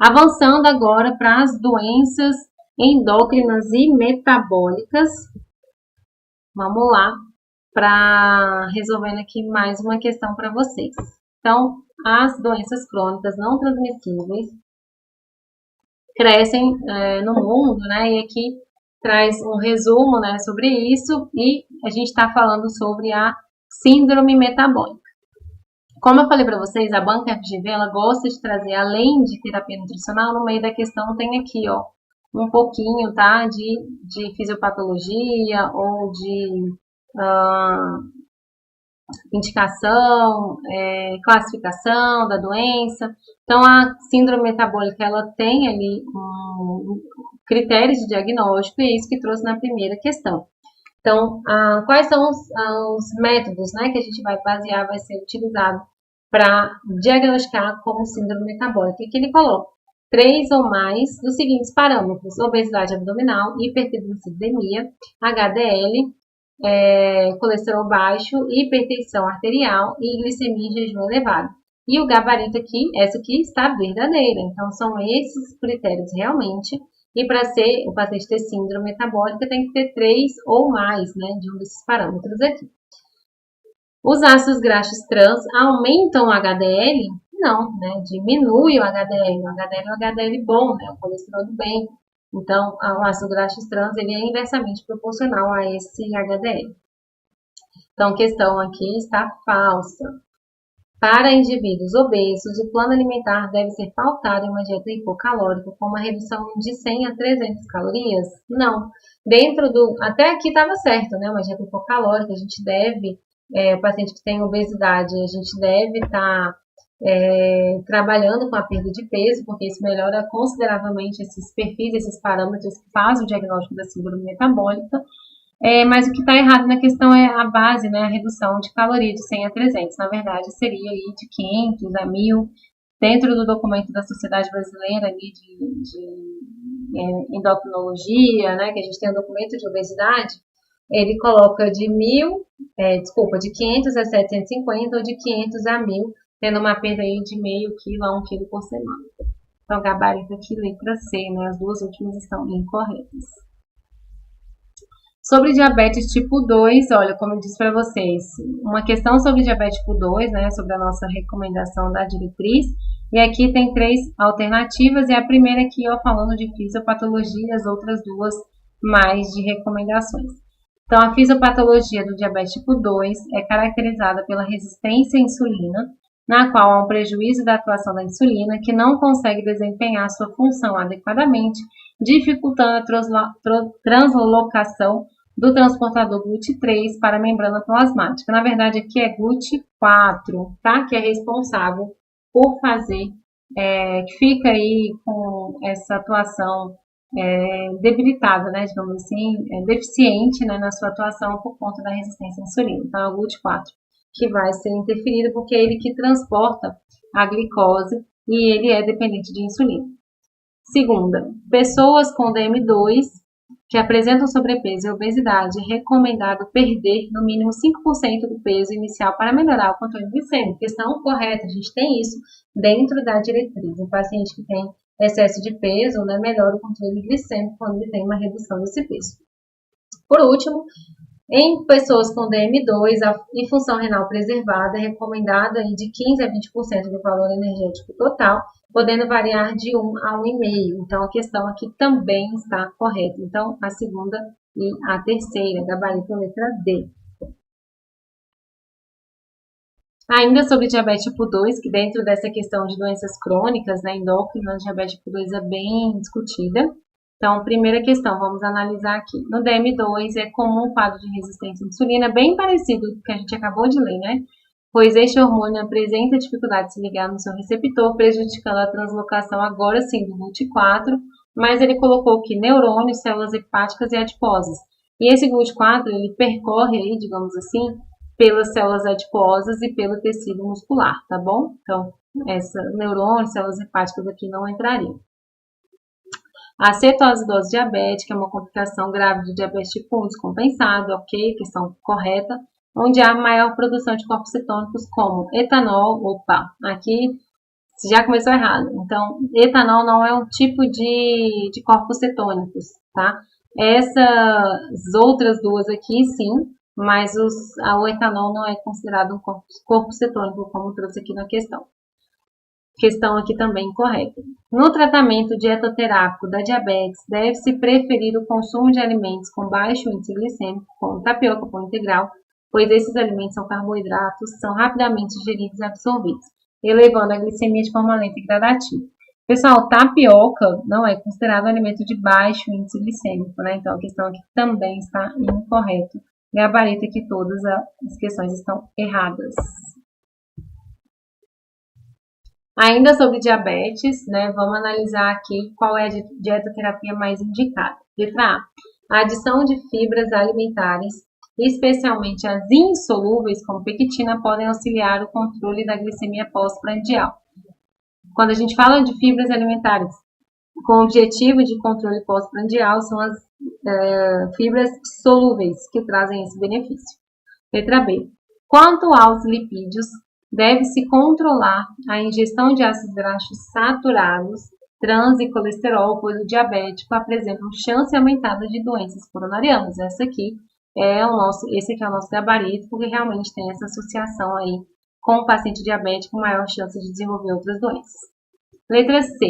Avançando agora para as doenças endócrinas e metabólicas. Vamos lá, para resolvendo aqui mais uma questão para vocês. Então, as doenças crônicas não transmissíveis crescem no mundo, né? E aqui traz um resumo, né, sobre isso, e a gente está falando sobre a síndrome metabólica. Como eu falei para vocês, a banca FGV, ela gosta de trazer, além de terapia nutricional, no meio da questão tem aqui, ó, um pouquinho, tá, de fisiopatologia ou de indicação, classificação da doença. Então, a síndrome metabólica, ela tem ali critérios de diagnóstico, e é isso que trouxe na primeira questão. Então, quais são os métodos, né, que a gente vai basear, vai ser utilizado para diagnosticar como síndrome metabólica? E que ele coloca 3 ou mais dos seguintes parâmetros: obesidade abdominal, hipertrigliceridemia, HDL, colesterol baixo, hipertensão arterial e glicemia em jejum elevado. E o gabarito aqui, essa aqui está verdadeira. Então, são esses critérios realmente. E para ser o paciente ter síndrome metabólica, tem que ter 3 ou mais, né, de um desses parâmetros aqui. Os ácidos graxos trans aumentam o HDL? Não, né, diminui o HDL. O HDL é o HDL bom, né, o colesterol do bem. Então, o ácido graxo trans, ele é inversamente proporcional a esse HDL. Então, a questão aqui está falsa. Para indivíduos obesos, o plano alimentar deve ser pautado em uma dieta hipocalórica com uma redução de 100 a 300 calorias? Não. Até aqui estava certo, né? Uma dieta hipocalórica, a gente deve, o paciente que tem obesidade, a gente deve estar trabalhando com a perda de peso, porque isso melhora consideravelmente esses perfis, esses parâmetros que fazem o diagnóstico da síndrome metabólica. Mas o que está errado na questão é a base, né, a redução de caloria de 100 a 300. Na verdade, seria aí de 500 a 1000. Dentro do documento da Sociedade Brasileira ali de endocrinologia, né, que a gente tem o documento de obesidade, ele coloca de 500 a 750 ou de 500 a 1000, tendo uma perda aí de meio quilo a 1 quilo por semana. Então, gabarito aqui, letra C, né, as duas últimas estão incorretas. Sobre diabetes tipo 2, olha, como eu disse para vocês, uma questão sobre diabetes tipo 2, né, sobre a nossa recomendação da diretriz, e aqui tem 3 alternativas, e a primeira aqui, ó, falando de fisiopatologia, e as outras 2 mais de recomendações. Então, a fisiopatologia do diabetes tipo 2 é caracterizada pela resistência à insulina, na qual há um prejuízo da atuação da insulina, que não consegue desempenhar sua função adequadamente, dificultando a translocação do transportador GLUT3 para a membrana plasmática. Na verdade, aqui é GLUT4, tá? Que é responsável por fazer, que fica aí com essa atuação debilitada, né? Digamos assim, deficiente, né, na sua atuação por conta da resistência à insulina. Então, é o GLUT4 que vai ser interferido, porque é ele que transporta a glicose e ele é dependente de insulina. Segunda, pessoas com DM2 que apresentam sobrepeso e obesidade, é recomendado perder no mínimo 5% do peso inicial para melhorar o controle glicêmico. Questão correta, a gente tem isso dentro da diretriz. O paciente que tem excesso de peso, né, melhora o controle glicêmico quando ele tem uma redução desse peso. Por último, em pessoas com DM2 e função renal preservada, é recomendado aí de 15 a 20% do valor energético total, podendo variar de 1 a 1,5. Então, a questão aqui também está correta. Então, a segunda e a terceira, gabarito letra D. Ainda sobre diabetes tipo 2, que dentro dessa questão de doenças crônicas, né, endócrinas, diabetes tipo 2 é bem discutida. Então, primeira questão, vamos analisar aqui. No DM2 é comum o quadro de resistência à insulina, bem parecido com o que a gente acabou de ler, né? Pois este hormônio apresenta dificuldade de se ligar no seu receptor, prejudicando a translocação agora sim do GLUT4, mas ele colocou aqui neurônios, células hepáticas e adiposes. E esse GLUT4, ele percorre aí, digamos assim, pelas células adiposas e pelo tecido muscular, tá bom? Então, essa neurônios, células hepáticas aqui não entrariam. A cetoacidose diabética é uma complicação grave de diabetes tipo 1 descompensado, ok, questão correta, onde há maior produção de corpos cetônicos como etanol, aqui já começou errado. Então, etanol não é um tipo de corpos cetônicos, tá? Essas outras duas aqui, sim, mas o etanol não é considerado um corpo cetônico, como trouxe aqui na questão. Questão aqui também incorreta. No tratamento dietoterápico da diabetes, deve-se preferir o consumo de alimentos com baixo índice glicêmico, como tapioca, pão integral, pois esses alimentos são carboidratos, são rapidamente digeridos e absorvidos, elevando a glicemia de forma lenta e gradativa. Pessoal, tapioca não é considerado um alimento de baixo índice glicêmico, né? Então a questão aqui também está incorreta. Gabarito que todas as questões estão erradas. Ainda sobre diabetes, né, vamos analisar aqui qual é a dietoterapia mais indicada. Letra A adição de fibras alimentares, especialmente as insolúveis, como pectina, podem auxiliar o controle da glicemia pós-prandial. Quando a gente fala de fibras alimentares com objetivo de controle pós-prandial, são as fibras solúveis que trazem esse benefício. Letra B. Quanto aos lipídios, deve-se controlar a ingestão de ácidos graxos saturados, trans e colesterol, pois o diabético apresenta uma chance aumentada de doenças coronarianas. Esse aqui é o nosso gabarito, porque realmente tem essa associação aí com o paciente diabético, maior chance de desenvolver outras doenças. Letra C.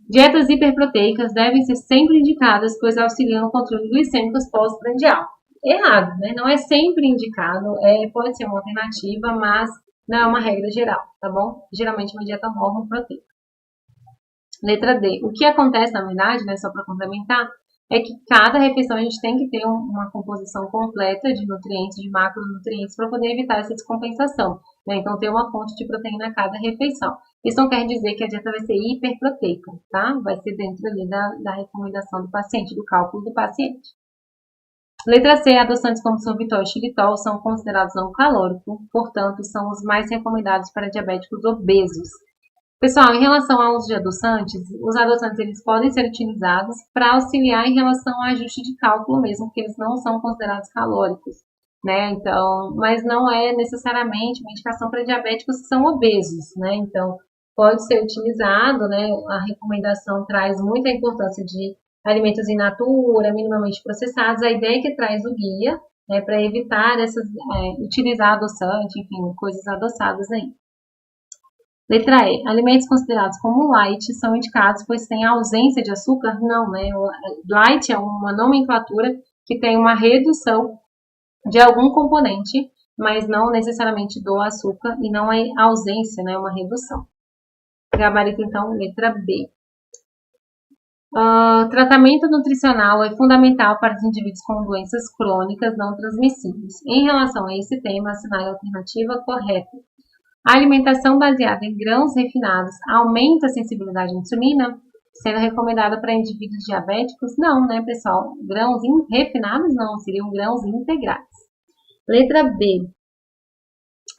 Dietas hiperproteicas devem ser sempre indicadas, pois auxiliam no controle glicêmico pós-prandial. Errado, né? Não é sempre indicado, pode ser uma alternativa, mas não é uma regra geral, tá bom? Geralmente uma dieta hormoproteica. Letra D. O que acontece, na verdade, né, só para complementar, é que cada refeição a gente tem que ter uma composição completa de nutrientes, de macronutrientes, para poder evitar essa descompensação, né? Então, ter uma fonte de proteína a cada refeição. Isso não quer dizer que a dieta vai ser hiperproteica, tá? Vai ser dentro ali da recomendação do paciente, do cálculo do paciente. Letra C. Adoçantes como sorbitol e xilitol são considerados não calóricos, portanto, são os mais recomendados para diabéticos obesos. Pessoal, em relação ao uso de adoçantes, os adoçantes eles podem ser utilizados para auxiliar em relação ao ajuste de cálculo mesmo, porque eles não são considerados calóricos, né? Então, mas não é necessariamente uma indicação para diabéticos que são obesos, né? Então, pode ser utilizado, né? A recomendação traz muita importância de alimentos in natura, minimamente processados. A ideia é que traz o guia, né, para evitar utilizar adoçante, enfim, coisas adoçadas aí. Letra E. Alimentos considerados como light são indicados, pois tem ausência de açúcar? Não, né? O light é uma nomenclatura que tem uma redução de algum componente, mas não necessariamente do açúcar, e não é ausência, né? Uma redução. Gabarito, então, letra B. Tratamento nutricional é fundamental para os indivíduos com doenças crônicas não transmissíveis. Em relação a esse tema, assinale a alternativa correta. A alimentação baseada em grãos refinados aumenta a sensibilidade à insulina, sendo recomendada para indivíduos diabéticos? Não, né, pessoal? Grãos refinados não, seriam grãos integrais. Letra B.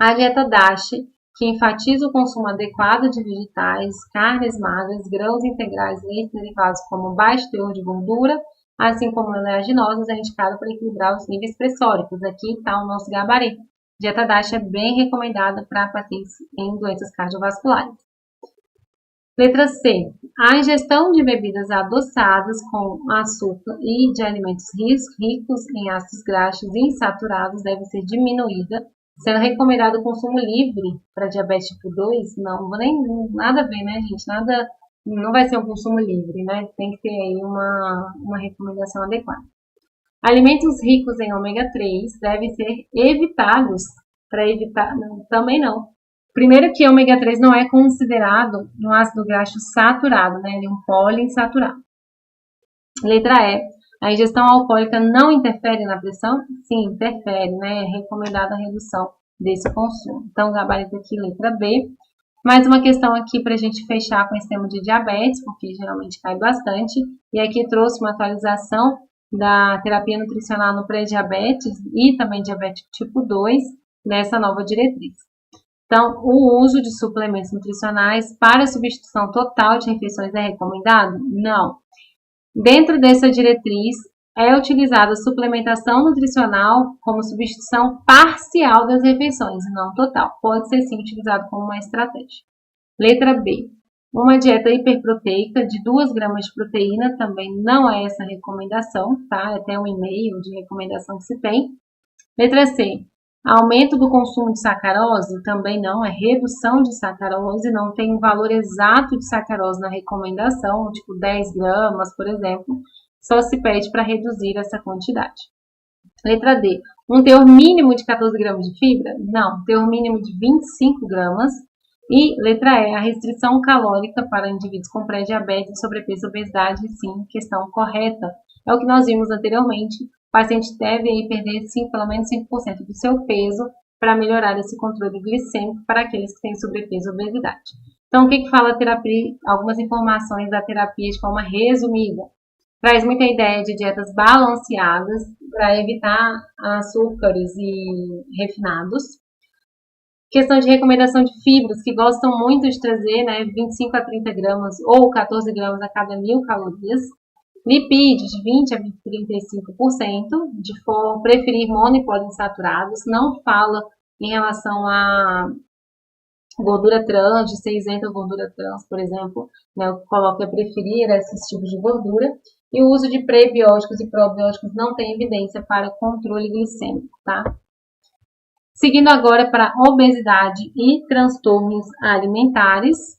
A dieta DASH, que enfatiza o consumo adequado de vegetais, carnes magras, grãos integrais, leites derivados como baixo teor de gordura, assim como oleaginosas, é indicada para equilibrar os níveis pressóricos. Aqui está o nosso gabarito. Dieta DASH é bem recomendada para pacientes em doenças cardiovasculares. Letra C. A ingestão de bebidas adoçadas com açúcar e de alimentos ricos em ácidos graxos insaturados deve ser diminuída, sendo recomendado o consumo livre para diabetes tipo 2. Não, nem nada a ver, né, gente? Nada, não vai ser um consumo livre, né? Tem que ter aí uma recomendação adequada. Alimentos ricos em ômega 3 devem ser evitados para evitar, não, também não. Primeiro que ômega 3 não é considerado um ácido graxo saturado, né? Ele é um poliinsaturado. Letra E. A ingestão alcoólica não interfere na pressão? Sim, interfere, né? É recomendada a redução desse consumo. Então, gabarito aqui, letra B. Mais uma questão aqui para a gente fechar com esse tema de diabetes, porque geralmente cai bastante. E aqui trouxe uma atualização da terapia nutricional no pré-diabetes e também diabetes tipo 2 nessa nova diretriz. Então, o uso de suplementos nutricionais para substituição total de refeições é recomendado? Não. Dentro dessa diretriz, é utilizada a suplementação nutricional como substituição parcial das refeições, não total. Pode ser sim utilizado como uma estratégia. Letra B. Uma dieta hiperproteica de 2 gramas de proteína também não é essa recomendação, tá? É até um e-mail de recomendação que se tem. Letra C. Aumento do consumo de sacarose também não, é redução de sacarose, não tem um valor exato de sacarose na recomendação, tipo 10 gramas, por exemplo, só se pede para reduzir essa quantidade. Letra D. Um teor mínimo de 14 gramas de fibra? Não, teor mínimo de 25 gramas. E letra E, a restrição calórica para indivíduos com pré-diabetes, sobrepeso e obesidade, sim, questão correta. É o que nós vimos anteriormente. O paciente deve perder pelo menos 5% do seu peso para melhorar esse controle glicêmico para aqueles que têm sobrepeso e obesidade. Então, o que fala a terapia? Algumas informações da terapia de forma resumida. Traz muita ideia de dietas balanceadas para evitar açúcares e refinados. Questão de recomendação de fibras, que gostam muito de trazer, né, 25 a 30 gramas ou 14 gramas a cada 1.000 calorias. Lipídios de 20 a 35%, de preferir mono e poliinsaturados. Não fala em relação a gordura trans, de ser isenta gordura trans, por exemplo. Né, o que coloca é preferir esses tipos de gordura. E o uso de prebióticos e probióticos não tem evidência para controle glicêmico, tá? Seguindo agora para obesidade e transtornos alimentares.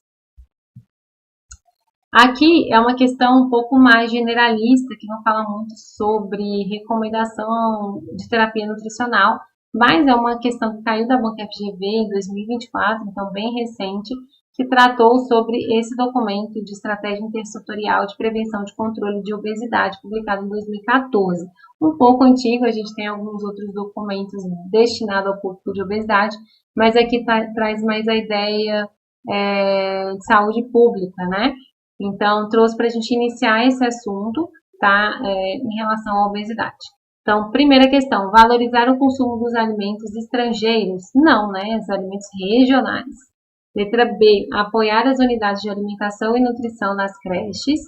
Aqui é uma questão um pouco mais generalista, que não fala muito sobre recomendação de terapia nutricional, mas é uma questão que caiu da banca FGV em 2024, então bem recente, que tratou sobre esse documento de estratégia intersetorial de prevenção de controle de obesidade, publicado em 2014. Um pouco antigo, a gente tem alguns outros documentos destinados ao público de obesidade, mas aqui traz mais a ideia de saúde pública, né? Então, trouxe para a gente iniciar esse assunto, tá? Em relação à obesidade. Então, primeira questão, valorizar o consumo dos alimentos estrangeiros? Não, né? Os alimentos regionais. Letra B, apoiar as unidades de alimentação e nutrição nas creches,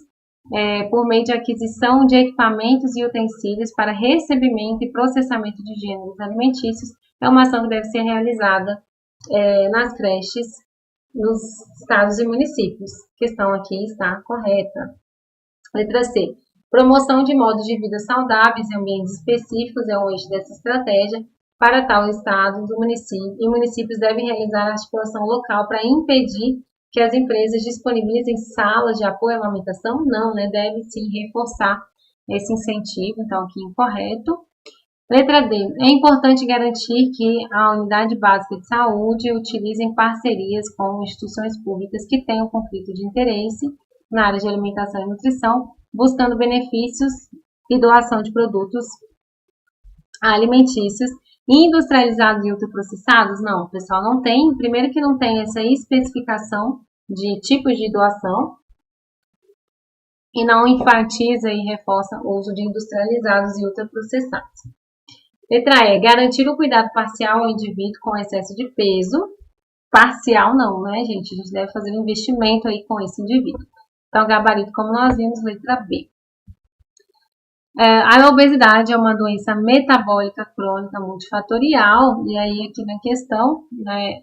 por meio de aquisição de equipamentos e utensílios para recebimento e processamento de gêneros alimentícios. É uma ação que deve ser realizada nas creches, nos estados e municípios. A questão aqui está correta. Letra C. Promoção de modos de vida saudáveis em ambientes específicos é o eixo dessa estratégia. Para tal estado e municípios devem realizar a articulação local para impedir que as empresas disponibilizem salas de apoio à amamentação. Não, né? Deve sim reforçar esse incentivo. Então, aqui incorreto. Letra D. É importante garantir que a unidade básica de saúde utilize parcerias com instituições públicas que tenham conflito de interesse na área de alimentação e nutrição, buscando benefícios e doação de produtos alimentícios industrializados e ultraprocessados. Não, o pessoal não tem. Primeiro que não tem essa especificação de tipos de doação e não enfatiza e reforça o uso de industrializados e ultraprocessados. Letra E. Garantir o cuidado parcial ao indivíduo com excesso de peso. Parcial não, né, gente? A gente deve fazer um investimento aí com esse indivíduo. Então, gabarito, como nós vimos, letra B. A obesidade é uma doença metabólica crônica multifatorial. E aí, aqui na questão, né,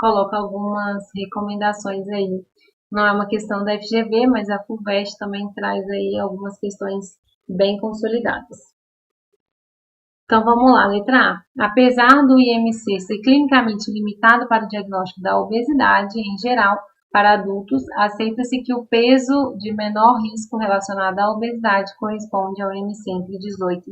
coloca algumas recomendações aí Não é uma questão da FGV, mas a FUVEST também traz aí algumas questões bem consolidadas. Então vamos lá, letra A. Apesar do IMC ser clinicamente limitado para o diagnóstico da obesidade em geral, para adultos, aceita-se que o peso de menor risco relacionado à obesidade corresponde ao IMC entre 18,5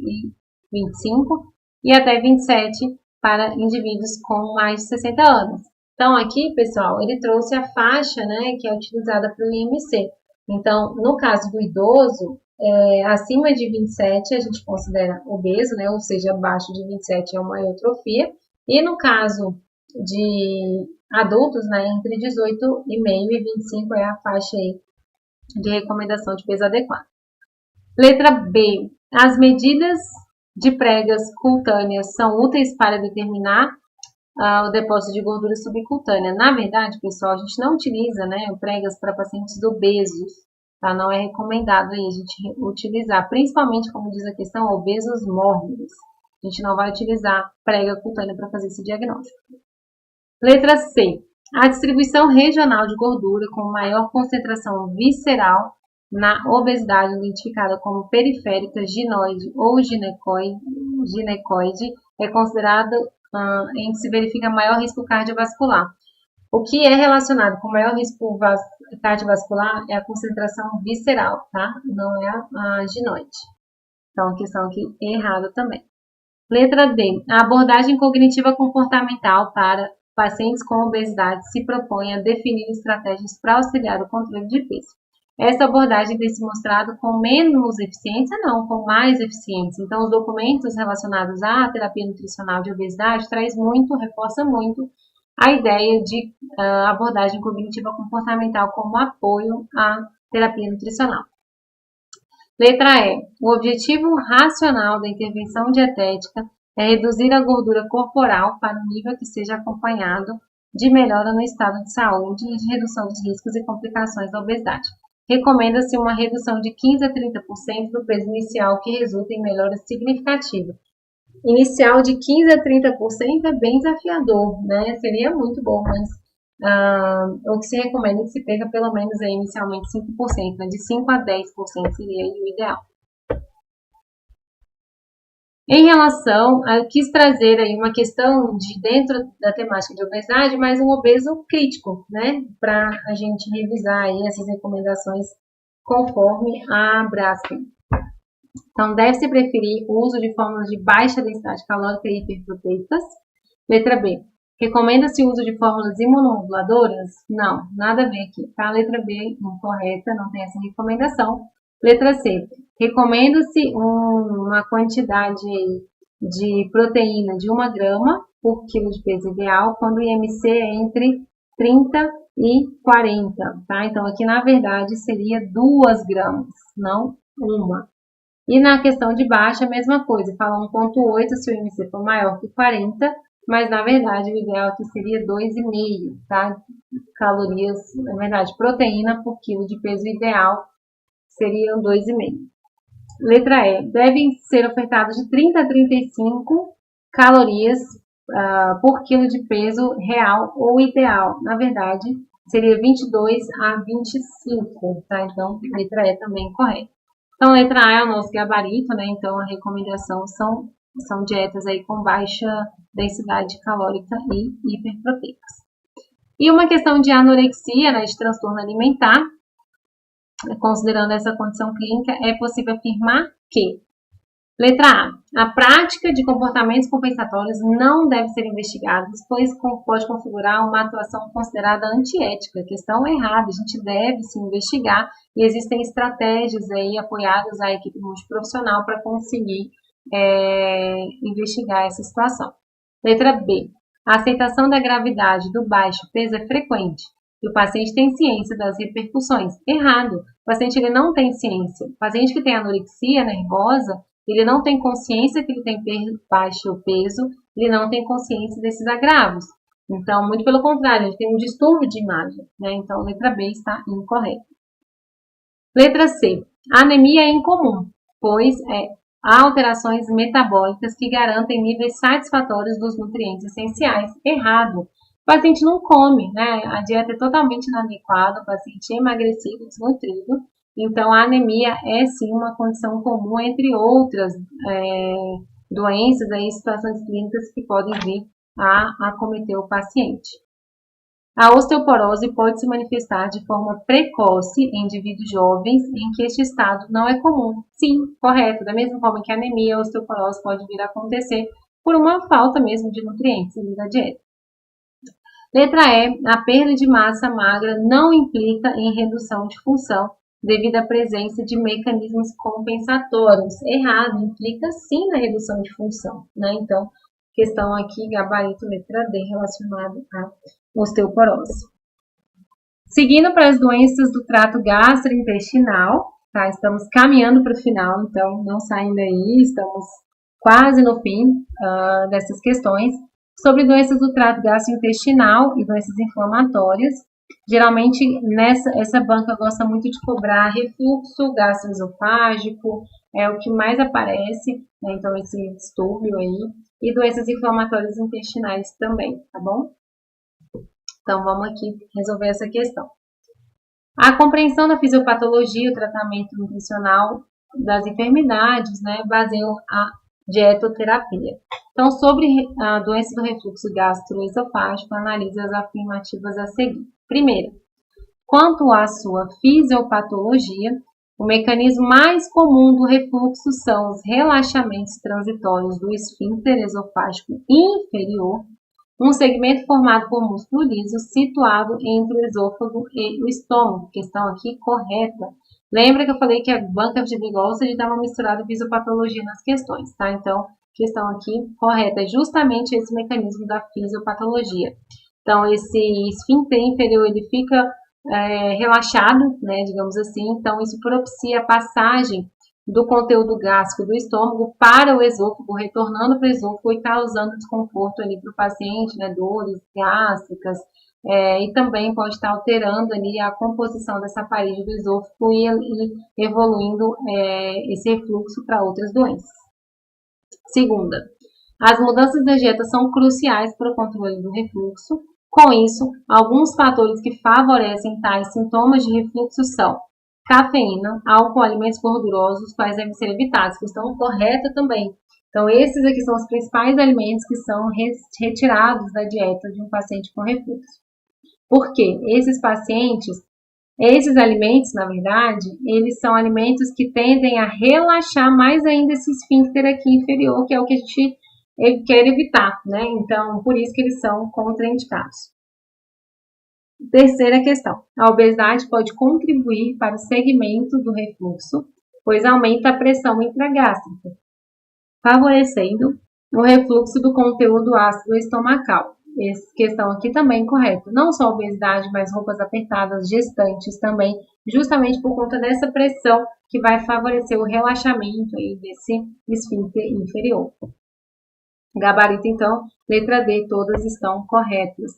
e 25 e até 27 para indivíduos com mais de 60 anos. Então aqui, pessoal, ele trouxe a faixa, né, que é utilizada para o IMC. Então, no caso do idoso, acima de 27 a gente considera obeso, né, ou seja, abaixo de 27 é uma eutrofia. E no caso de adultos, né, entre 18,5 e 25 é a faixa aí de recomendação de peso adequado. Letra B. As medidas de pregas cutâneas são úteis para determinar o depósito de gordura subcutânea. Na verdade, pessoal, a gente não utiliza, né, pregas para pacientes obesos, tá? Não é recomendado aí a gente utilizar, principalmente, como diz a questão, obesos mórbidos. A gente não vai utilizar prega cutânea para fazer esse diagnóstico. Letra C. A distribuição regional de gordura com maior concentração visceral na obesidade identificada como periférica, ginoide ou ginecoide é considerada em que se verifica maior risco cardiovascular. O que é relacionado com maior risco cardiovascular é a concentração visceral, tá? Não é a ginoide. Então, questão aqui errada também. Letra D. A abordagem cognitiva comportamental para pacientes com obesidade se propõe a definir estratégias para auxiliar o controle de peso. Essa abordagem tem se mostrado com menos eficiência, não, com mais eficiência. Então, os documentos relacionados à terapia nutricional de obesidade reforça muito a ideia de abordagem cognitiva comportamental como apoio à terapia nutricional. Letra E. O objetivo racional da intervenção dietética é reduzir a gordura corporal para um nível que seja acompanhado de melhora no estado de saúde e de redução dos riscos e complicações da obesidade. Recomenda-se uma redução de 15 a 30% do peso inicial que resulta em melhora significativa. Inicial de 15 a 30% é bem desafiador, né? Seria muito bom, mas o que se recomenda é que se perca pelo menos aí, inicialmente 5%, né? De 5 a 10% seria o ideal. Em relação, eu quis trazer aí uma questão de dentro da temática de obesidade, mas um obeso crítico, né? Para a gente revisar aí essas recomendações conforme a Braskem. Então, deve-se preferir o uso de fórmulas de baixa densidade calórica e hiperproteicas. Letra B. Recomenda-se o uso de fórmulas imunomoduladoras? Não, nada a ver aqui. Tá? Letra B, incorreta, não tem essa recomendação. Letra C. Recomenda-se uma quantidade de proteína de 1 grama por quilo de peso ideal, quando o IMC é entre 30 e 40, tá? Então, aqui, na verdade, seria 2 gramas, não 1. E na questão de baixa, a mesma coisa, fala 1,8 se o IMC for maior que 40, mas, na verdade, o ideal aqui seria 2,5, tá? Calorias, na verdade, proteína por quilo de peso ideal seriam 2,5. Letra E. Devem ser ofertados de 30 a 35 calorias por quilo de peso real ou ideal. Na verdade, seria 22 a 25, tá? Então, letra E também correta. Então, letra A é o nosso gabarito, né? Então, a recomendação são dietas aí com baixa densidade calórica e hiperproteicas. E uma questão de anorexia, né, de transtorno alimentar, considerando essa condição clínica, é possível afirmar que, letra A, a prática de comportamentos compensatórios não deve ser investigada, pois pode configurar uma atuação considerada antiética, questão errada, a gente deve se investigar e existem estratégias aí apoiadas à equipe multiprofissional para conseguir investigar essa situação. Letra B, a aceitação da gravidade do baixo peso é frequente e o paciente tem ciência das repercussões. Errado, o paciente ele não tem ciência. O paciente que tem anorexia nervosa, ele não tem consciência que ele tem baixo peso, ele não tem consciência desses agravos. Então, muito pelo contrário, ele tem um distúrbio de imagem, né? Então, letra B está incorreta. Letra C. A anemia é incomum, pois há alterações metabólicas que garantem níveis satisfatórios dos nutrientes essenciais. Errado. paciente não come, né? A dieta é totalmente inadequada, o paciente é emagrecido, desnutrido. Então, a anemia é sim uma condição comum, entre outras doenças e situações clínicas que podem vir a acometer o paciente. A osteoporose pode se manifestar de forma precoce em indivíduos jovens em que este estado não é comum. Sim, correto. Da mesma forma que a anemia, a osteoporose pode vir a acontecer por uma falta mesmo de nutrientes da dieta. Letra E. A perda de massa magra não implica em redução de função devido à presença de mecanismos compensatórios. Errado, implica sim na redução de função, né? Então, questão aqui, gabarito letra D, relacionado à osteoporose. Seguindo para as doenças do trato gastrointestinal, tá? Estamos caminhando para o final, então não saem daí, estamos quase no fim dessas questões. Sobre doenças do trato gastrointestinal e doenças inflamatórias, geralmente essa banca gosta muito de cobrar refluxo gastroesofágico, é o que mais aparece, né? Então esse distúrbio aí, e doenças inflamatórias intestinais também, tá bom? Então, vamos aqui resolver essa questão. A compreensão da fisiopatologia e o tratamento nutricional das enfermidades, né, baseiam a dietoterapia. Então, sobre a doença do refluxo gastroesofágico, analise as afirmativas a seguir. Primeiro, quanto à sua fisiopatologia, o mecanismo mais comum do refluxo são os relaxamentos transitórios do esfíncter esofágico inferior, um segmento formado por músculo liso situado entre o esôfago e o estômago. Questão aqui correta. Lembra que eu falei que a banca de gosta de dar uma misturada de fisiopatologia nas questões, tá? Então, questão aqui correta é justamente esse mecanismo da fisiopatologia. Então, esse esfíncter inferior, ele fica relaxado, né, digamos assim. Então, isso propicia a passagem do conteúdo gástrico do estômago para o esôfago, retornando para o esôfago e causando desconforto ali para o paciente, né, dores gástricas, e também pode estar alterando ali a composição dessa parede do esôfago e evoluindo esse refluxo para outras doenças. Segunda, as mudanças da dieta são cruciais para o controle do refluxo. Com isso, alguns fatores que favorecem tais sintomas de refluxo são cafeína, álcool, alimentos gordurosos, quais devem ser evitados. Questão correta também. Então, esses aqui são os principais alimentos que são retirados da dieta de um paciente com refluxo. Por quê? Esses alimentos, na verdade, eles são alimentos que tendem a relaxar mais ainda esse esfíncter aqui inferior, que é o que a gente quer evitar, né? Então, por isso que eles são contraindicados. Terceira questão. A obesidade pode contribuir para o segmento do refluxo, pois aumenta a pressão intragástrica, favorecendo o refluxo do conteúdo ácido estomacal. Essa questão aqui também correta. Não só obesidade, mas roupas apertadas, gestantes também, justamente por conta dessa pressão que vai favorecer o relaxamento aí desse esfíncter inferior. Gabarito, então, letra D, todas estão corretas.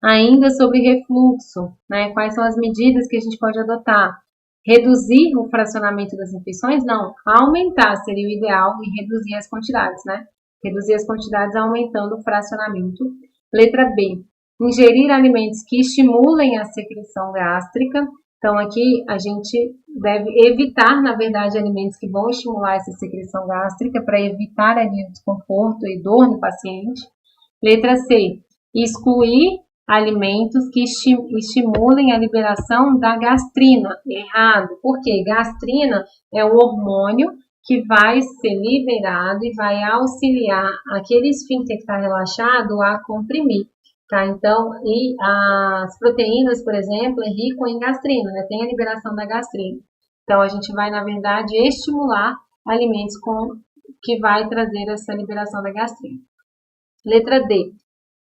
Ainda sobre refluxo, né? Quais são as medidas que a gente pode adotar? Reduzir o fracionamento das refeições? Não, aumentar seria o ideal e reduzir as quantidades, né? Reduzir as quantidades aumentando o fracionamento. Letra B, ingerir alimentos que estimulem a secreção gástrica. Então, aqui a gente deve evitar, na verdade, alimentos que vão estimular essa secreção gástrica para evitar ali o desconforto e dor no paciente. Letra C, excluir alimentos que estimulem a liberação da gastrina. Errado. Por quê? Gastrina é o hormônio que vai ser liberado e vai auxiliar aquele esfíncter que está relaxado a comprimir. Tá? Então, e as proteínas, por exemplo, é rico em gastrina, né? Tem a liberação da gastrina. Então, a gente vai, na verdade, estimular alimentos que vai trazer essa liberação da gastrina. Letra D.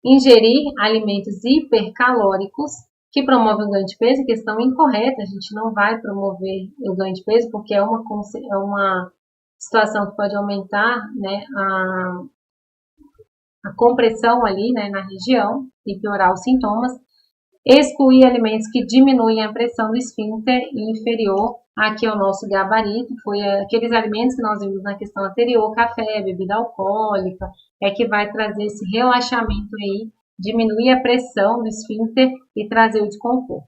Ingerir alimentos hipercalóricos que promovem o ganho de peso. Questão incorreta, a gente não vai promover o ganho de peso porque é uma situação que pode aumentar, né, a compressão ali, né, na região e piorar os sintomas. Excluir alimentos que diminuem a pressão do esfíncter inferior. Aqui é o nosso gabarito, foi aqueles alimentos que nós vimos na questão anterior, café, bebida alcoólica, que vai trazer esse relaxamento aí diminuir a pressão do esfíncter e trazer o desconforto.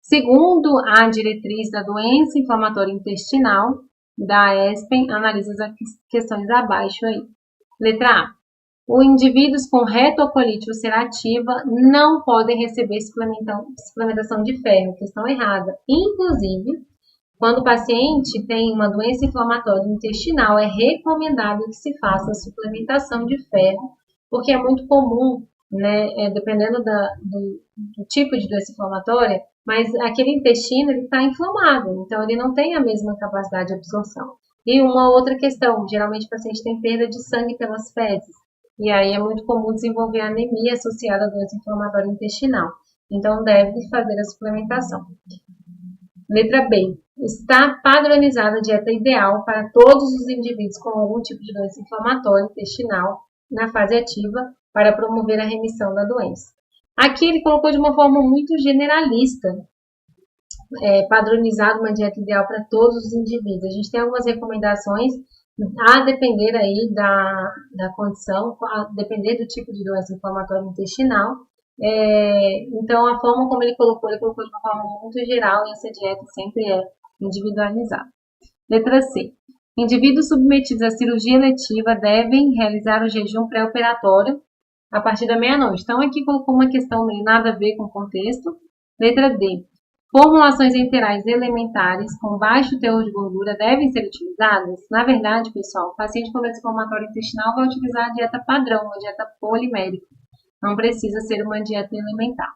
Segundo a diretriz da doença inflamatória intestinal, da ESPEN, analisa as questões abaixo aí. Letra A. Os indivíduos com retocolite ulcerativa não podem receber suplementação de ferro. Questão errada. Inclusive, quando o paciente tem uma doença inflamatória intestinal, é recomendado que se faça suplementação de ferro, porque é muito comum, né, dependendo do tipo de doença inflamatória, mas aquele intestino está inflamado, então ele não tem a mesma capacidade de absorção. E uma outra questão, geralmente o paciente tem perda de sangue pelas fezes, e aí é muito comum desenvolver anemia associada à doença inflamatória intestinal, então deve fazer a suplementação. Letra B. Está padronizada a dieta ideal para todos os indivíduos com algum tipo de doença inflamatória intestinal na fase ativa para promover a remissão da doença. Aqui ele colocou de uma forma muito generalista, padronizado uma dieta ideal para todos os indivíduos. A gente tem algumas recomendações a depender aí da condição, a depender do tipo de doença inflamatória intestinal. Então, a forma como ele colocou de uma forma muito geral, e essa dieta sempre é individualizada. Letra C. Indivíduos submetidos à cirurgia eletiva devem realizar o jejum pré-operatório a partir da meia-noite. Então, aqui colocou uma questão meio nada a ver com o contexto. Letra D. Formulações enterais elementares com baixo teor de gordura devem ser utilizadas? Na verdade, pessoal, o paciente com doença inflamatória intestinal vai utilizar a dieta padrão, uma dieta polimérica. Não precisa ser uma dieta elementar.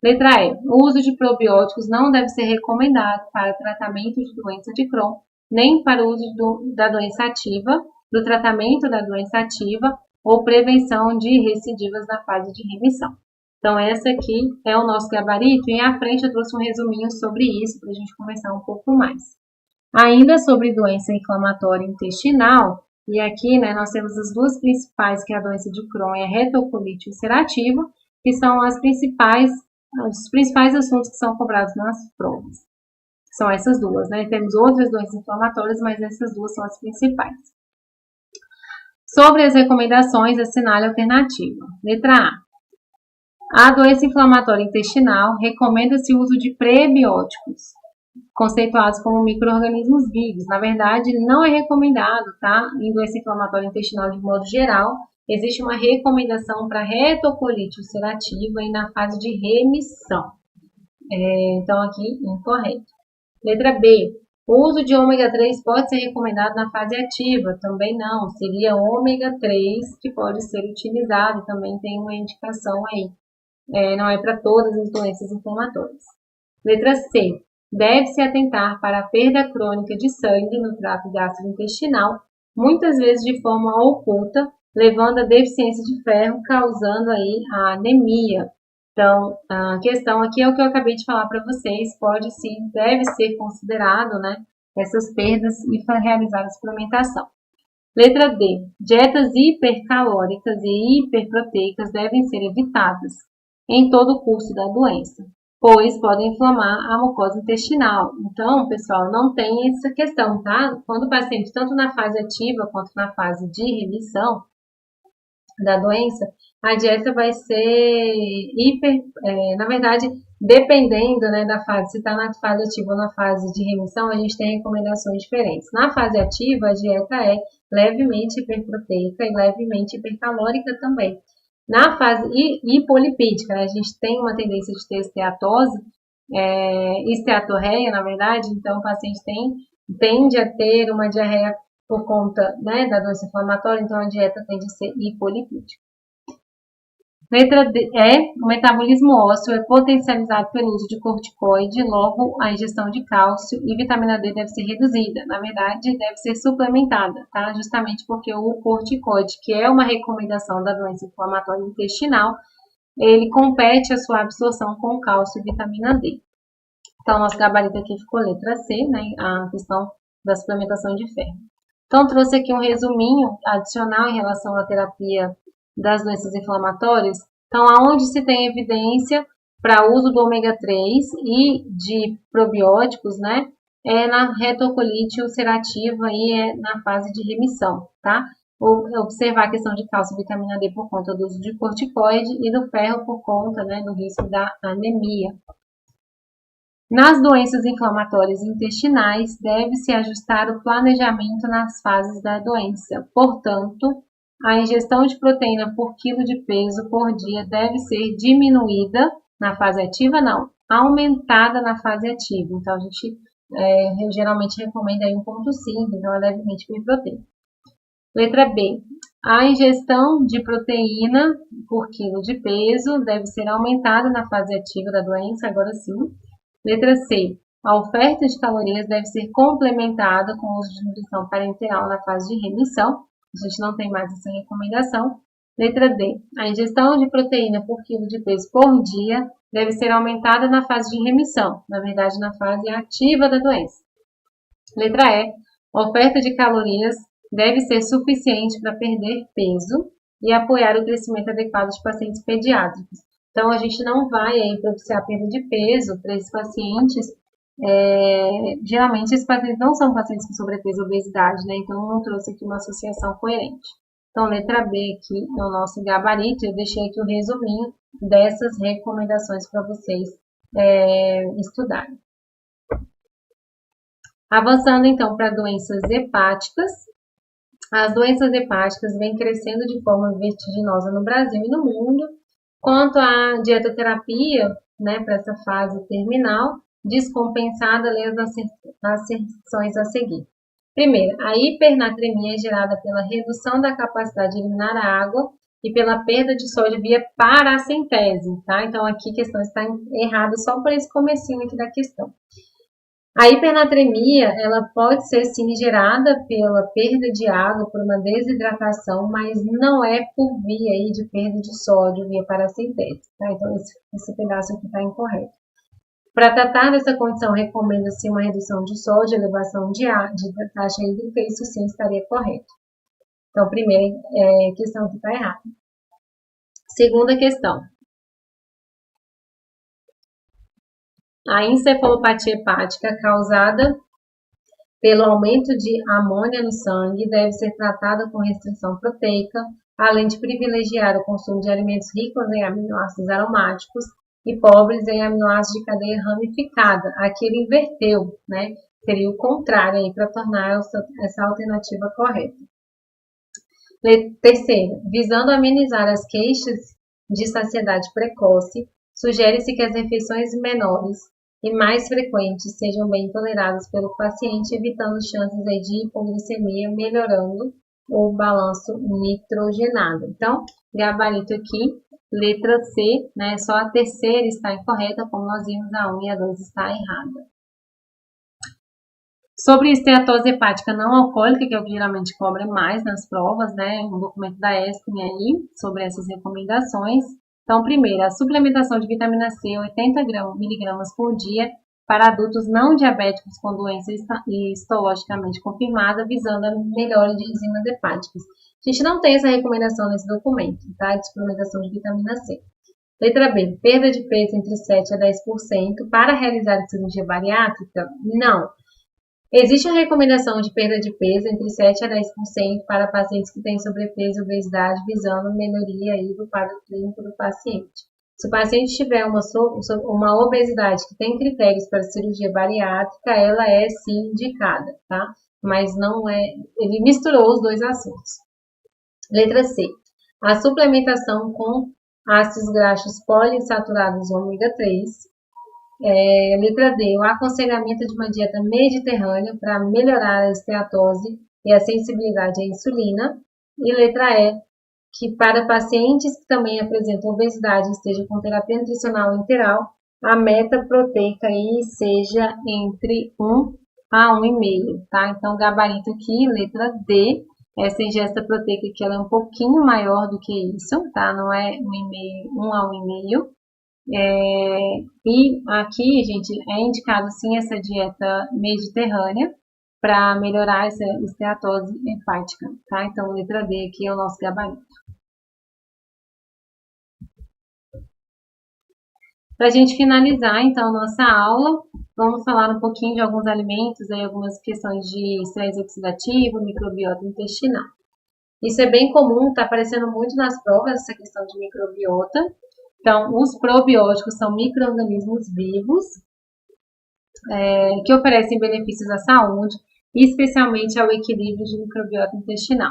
Letra E. O uso de probióticos não deve ser recomendado para tratamento de doença de Crohn, nem para o uso da doença ativa, do tratamento da doença ativa ou prevenção de recidivas na fase de remissão. Então, essa aqui é o nosso gabarito e à frente eu trouxe um resuminho sobre isso para a gente conversar um pouco mais. Ainda sobre doença inflamatória intestinal, e aqui, né, nós temos as duas principais, que é a doença de Crohn e a retocolite ulcerativa, que são os principais assuntos que são cobrados nas provas. São essas duas, né? Temos outras doenças inflamatórias, mas essas duas são as principais. Sobre as recomendações, assinale a alternativa. Letra A. A doença inflamatória intestinal recomenda-se o uso de prebióticos, conceituados como micro-organismos vivos. Na verdade, não é recomendado, tá? Em doença inflamatória intestinal de modo geral, existe uma recomendação para retocolite ulcerativa e na fase de remissão. Então, aqui, incorreto. Letra B. O uso de ômega 3 pode ser recomendado na fase ativa? Também não. Seria ômega 3 que pode ser utilizado. Também tem uma indicação aí. Não é para todas as doenças inflamatórias. Letra C. Deve-se atentar para a perda crônica de sangue no trato gastrointestinal, muitas vezes de forma oculta, levando a deficiência de ferro, causando aí a anemia. Então, a questão aqui é o que eu acabei de falar para vocês, pode sim, deve ser considerado, né, essas perdas e realizar a suplementação. Letra D. Dietas hipercalóricas e hiperproteicas devem ser evitadas em todo o curso da doença, pois podem inflamar a mucosa intestinal. Então, pessoal, não tem essa questão, tá? Quando o paciente, tanto na fase ativa quanto na fase de remissão da doença, a dieta vai ser na verdade, dependendo, né, da fase, se está na fase ativa ou na fase de remissão, a gente tem recomendações diferentes. Na fase ativa, a dieta é levemente hiperproteica e levemente hipercalórica também. Na fase hipolipídica, né, a gente tem uma tendência de ter esteatose, esteatorreia, na verdade, então o paciente tende a ter uma diarreia por conta, né, da doença inflamatória, então a dieta tende a ser hipolipídica. Letra D. O metabolismo ósseo é potencializado pelo uso de corticoide, logo a ingestão de cálcio e vitamina D deve ser reduzida. Na verdade, deve ser suplementada, tá? Justamente porque o corticoide, que é uma recomendação da doença inflamatória intestinal, ele compete a sua absorção com cálcio e vitamina D. Então, nosso gabarito aqui ficou letra C, né? A questão da suplementação de ferro. Então, trouxe aqui um resuminho adicional em relação à terapia das doenças inflamatórias. Então, aonde se tem evidência para uso do ômega 3 e de probióticos, né, é na retocolite ulcerativa e na fase de remissão, tá? observar a questão de cálcio e vitamina D por conta do uso de corticoide e do ferro por conta, né, do risco da anemia. Nas doenças inflamatórias intestinais, deve-se ajustar o planejamento nas fases da doença. Portanto, a ingestão de proteína por quilo de peso por dia deve ser diminuída na fase ativa, não, aumentada na fase ativa. Então, a gente geralmente recomenda aí 1,5, então é levemente hiperproteico. Letra B. A ingestão de proteína por quilo de peso deve ser aumentada na fase ativa da doença, agora sim. Letra C. A oferta de calorias deve ser complementada com o uso de nutrição parenteral na fase de remissão. A gente não tem mais essa recomendação. Letra D. A ingestão de proteína por quilo de peso por dia deve ser aumentada na fase de remissão, na verdade na fase ativa da doença. Letra E. A oferta de calorias deve ser suficiente para perder peso e apoiar o crescimento adequado de pacientes pediátricos. Então, a gente não vai propiciar perda de peso para esses pacientes. Geralmente, esses pacientes não são pacientes com sobrepeso e obesidade, né? Então, eu não trouxe aqui uma associação coerente. Então, letra B aqui é o nosso gabarito. Eu deixei aqui o resuminho dessas recomendações para vocês estudarem. Avançando, então, para doenças hepáticas. As doenças hepáticas vêm crescendo de forma vertiginosa no Brasil e no mundo. Quanto à dietoterapia, né, para essa fase terminal, descompensada, leia as asserções a seguir. Primeiro, a hipernatremia é gerada pela redução da capacidade de eliminar a água e pela perda de sódio via paracentese, tá? Então, aqui a questão está errada só por esse comecinho aqui da questão. A hipernatremia, ela pode ser sim gerada pela perda de água, por uma desidratação, mas não é por via aí de perda de sódio via paracentese, tá? Então, esse pedaço aqui está incorreto. Para tratar dessa condição, recomenda-se uma redução de sódio, elevação de taxa hídrica, isso sim estaria correto. Então, primeira questão que está errada. Segunda questão. A encefalopatia hepática causada pelo aumento de amônia no sangue deve ser tratada com restrição proteica, além de privilegiar o consumo de alimentos ricos em aminoácidos aromáticos e pobres em aminoácidos de cadeia ramificada. Aqui ele inverteu, né? Seria o contrário aí para tornar essa alternativa correta. Terceiro, visando amenizar as queixas de saciedade precoce, sugere-se que as refeições menores e mais frequentes sejam bem toleradas pelo paciente, evitando chances de hipoglicemia, melhorando o balanço nitrogenado. Então, gabarito aqui, letra C, né? Só a terceira está incorreta, como nós vimos, a 1 e a 2 está errada. Sobre esteatose hepática não alcoólica, que é o que geralmente cobra mais nas provas, né? Um documento da ESPM aí, sobre essas recomendações. Então, primeiro, a suplementação de vitamina C, 80 miligramas por dia, para adultos não diabéticos com doença histologicamente confirmada, visando a melhora de enzimas hepáticas. A gente não tem essa recomendação nesse documento, tá? De suplementação de vitamina C. Letra B, perda de peso entre 7% a 10% para realizar cirurgia bariátrica? Não. Existe a recomendação de perda de peso entre 7% a 10% para pacientes que têm sobrepeso e obesidade, visando melhoria aí do quadro clínico do paciente. Se o paciente tiver uma obesidade que tem critérios para cirurgia bariátrica, ela é sim indicada, tá? Mas não é... Ele misturou os dois assuntos. Letra C. A suplementação com ácidos graxos poliinsaturados ômega 3. Letra D, o aconselhamento de uma dieta mediterrânea para melhorar a esteatose e a sensibilidade à insulina. E letra E, que para pacientes que também apresentam obesidade e estejam com terapia nutricional integral, a meta proteica aí seja entre 1 a 1,5, tá? Então, gabarito aqui, letra D, essa ingesta proteica aqui ela é um pouquinho maior do que isso, tá? Não é 1 a 1,5. E aqui, gente, é indicado sim essa dieta mediterrânea para melhorar essa esteatose hepática, tá? Então, letra D aqui é o nosso gabarito. Para a gente finalizar, então, nossa aula, vamos falar um pouquinho de alguns alimentos, aí, algumas questões de estresse oxidativo, microbiota intestinal. Isso é bem comum, está aparecendo muito nas provas, essa questão de microbiota. Então, os probióticos são micro-organismos vivos que oferecem benefícios à saúde, especialmente ao equilíbrio de microbiota intestinal.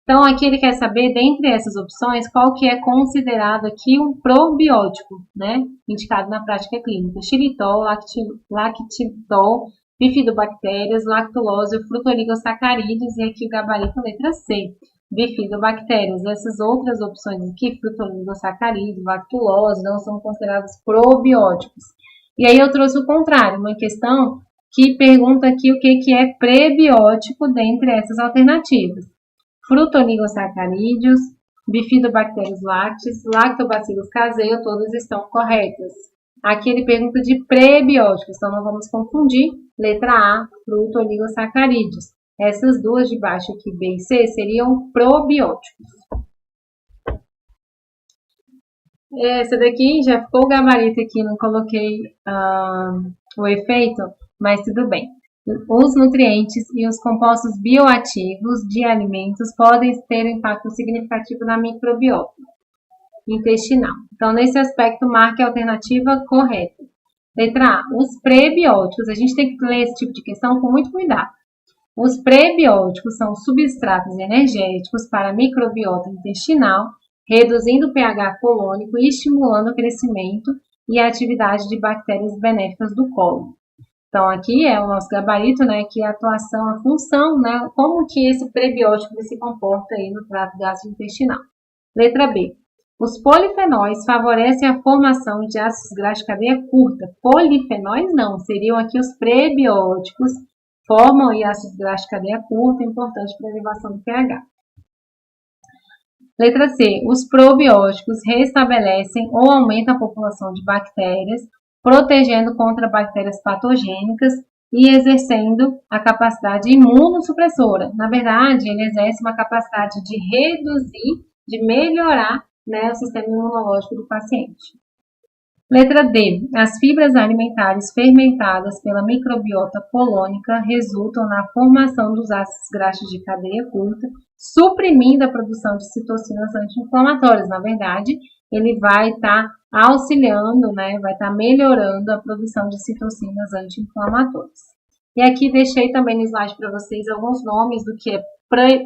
Então, aqui ele quer saber, dentre essas opções, qual que é considerado aqui um probiótico, né? Indicado na prática clínica. Xilitol, lactitol, bifidobactérias, lactulose, frutoligosacarídeos e aqui o gabarito letra C, bifidobactérias. Essas outras opções aqui, frutoligosacarídeos, lactulose, não são considerados probióticos. E aí eu trouxe o contrário, uma questão que pergunta aqui o que é prebiótico dentre essas alternativas. Frutoligosacarídeos, bifidobactérios lácteos, lactobacillus casei, todas estão corretas. Aqui ele pergunta de prebióticos, então não vamos confundir. Letra A, frutoligosacarídeos. Essas duas de baixo aqui, B e C, seriam probióticos. Essa daqui já ficou o gabarito aqui, não coloquei o efeito, mas tudo bem. Os nutrientes e os compostos bioativos de alimentos podem ter um impacto significativo na microbiota intestinal. Então, nesse aspecto, marque a alternativa correta. Letra A. Os prebióticos. A gente tem que ler esse tipo de questão com muito cuidado. Os prebióticos são substratos energéticos para a microbiota intestinal, reduzindo o pH colônico e estimulando o crescimento e a atividade de bactérias benéficas do cólon. Então, aqui é o nosso gabarito, né, que é a atuação, a função, né, como que esse prebiótico se comporta aí no trato gastrointestinal. Letra B. Os polifenóis favorecem a formação de ácidos graxos de cadeia curta. Polifenóis não, seriam aqui os prebióticos, formam aí ácidos graxos de cadeia curta, importante para a elevação do pH. Letra C. Os probióticos restabelecem ou aumentam a população de bactérias, protegendo contra bactérias patogênicas e exercendo a capacidade imunossupressora. Na verdade, ele exerce uma capacidade de reduzir, de melhorar, né, o sistema imunológico do paciente. Letra D. As fibras alimentares fermentadas pela microbiota colônica resultam na formação dos ácidos graxos de cadeia curta, suprimindo a produção de citocinas anti-inflamatórias. Na verdade, ele vai estar auxiliando, né, vai estar melhorando a produção de citocinas anti-inflamatórias. E aqui deixei também no slide para vocês alguns nomes do que é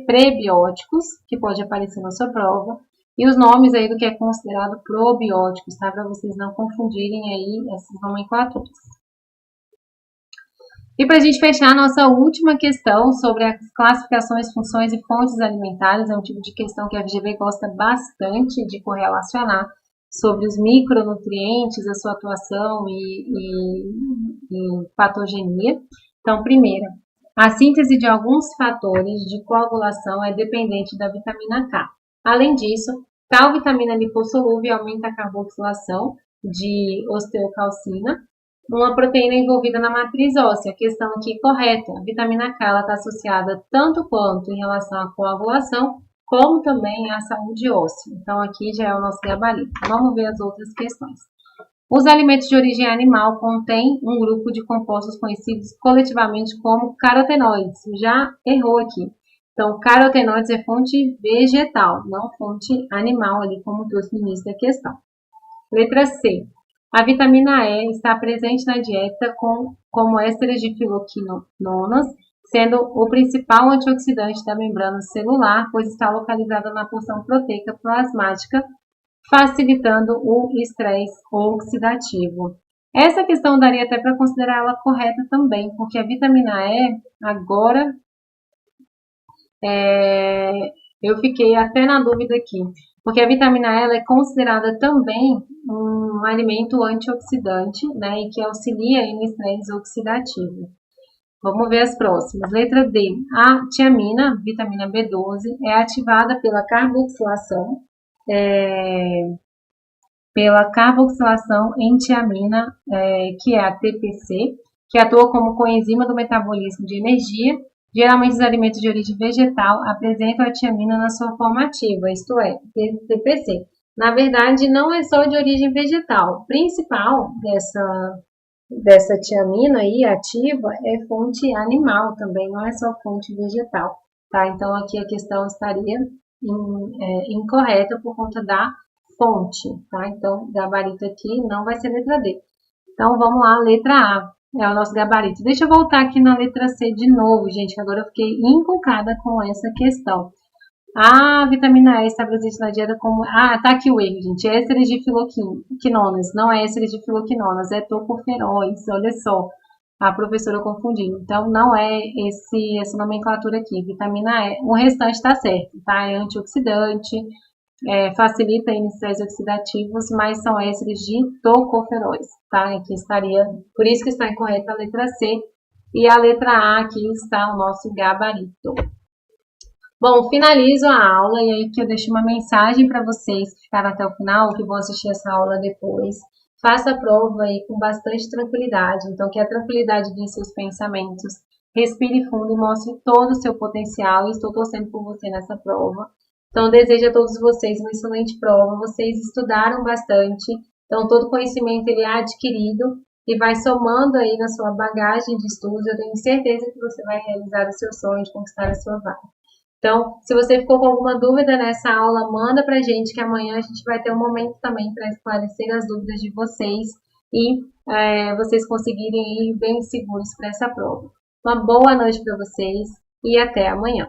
prebióticos, que pode aparecer na sua prova, e os nomes aí do que é considerado probióticos, tá? Para vocês não confundirem aí essas nomenclaturas. E para a gente fechar a nossa última questão sobre as classificações, funções e fontes alimentares, é um tipo de questão que a FGV gosta bastante de correlacionar sobre os micronutrientes, a sua atuação e patogenia. Então, primeira, a síntese de alguns fatores de coagulação é dependente da vitamina K. Além disso, tal vitamina lipossolúvel aumenta a carboxilação de osteocalcina, uma proteína envolvida na matriz óssea. A questão aqui correta. A vitamina K está associada tanto quanto em relação à coagulação, como também à saúde óssea. Então, aqui já é o nosso gabarito. Vamos ver as outras questões. Os alimentos de origem animal contêm um grupo de compostos conhecidos coletivamente como carotenoides. Já errou aqui. Então, carotenoides é fonte vegetal, não fonte animal, ali como trouxe no início da questão. Letra C. A vitamina E está presente na dieta como ésteres de filoquinonas, sendo o principal antioxidante da membrana celular, pois está localizada na porção proteica plasmática, facilitando o estresse oxidativo. Essa questão daria até para considerar ela correta também, porque a vitamina E, agora, eu fiquei até na dúvida aqui, porque a vitamina E ela é considerada também um alimento antioxidante, né, e que auxilia aí no estresse oxidativo. Vamos ver as próximas. Letra D. A tiamina, vitamina B12, é ativada pela carboxilação em tiamina, que é a TPC, que atua como coenzima do metabolismo de energia. Geralmente, os alimentos de origem vegetal apresentam a tiamina na sua forma ativa, isto é, TPC. Na verdade, não é só de origem vegetal. O principal dessa tiamina aí ativa é fonte animal também, não é só fonte vegetal. tá? Então, aqui a questão estaria incorreta por conta da fonte, tá? Então, gabarito aqui não vai ser letra D. Então, vamos lá, letra A é o nosso gabarito. Deixa eu voltar aqui na letra C de novo, gente, que agora eu fiquei encucada com essa questão. A vitamina E está presente na dieta como... Ah, tá aqui o erro, gente. Ésteres de filoquinonas. Não é ésteres de filoquinonas, é tocoferóis. Olha só, a professora confundindo. Então, não é essa nomenclatura aqui. Vitamina E. O restante está certo, tá? É antioxidante, facilita iniciais oxidativos, mas são ésteres de tocoferóis, tá? Aqui estaria... Por isso que está incorreta a letra C. E a letra A, aqui está o nosso gabarito. Bom, finalizo a aula e aí que eu deixo uma mensagem para vocês que ficaram até o final, que vão assistir essa aula depois. Faça a prova aí com bastante tranquilidade, então que a tranquilidade de seus pensamentos. Respire fundo e mostre todo o seu potencial. Estou torcendo por você nessa prova. Então, desejo a todos vocês uma excelente prova. Vocês estudaram bastante, então todo conhecimento ele é adquirido e vai somando aí na sua bagagem de estudos. Eu tenho certeza que você vai realizar o seu sonho de conquistar a sua vaga. Então, se você ficou com alguma dúvida nessa aula, manda pra gente, que amanhã a gente vai ter um momento também para esclarecer as dúvidas de vocês e vocês conseguirem ir bem seguros para essa prova. Uma boa noite para vocês e até amanhã.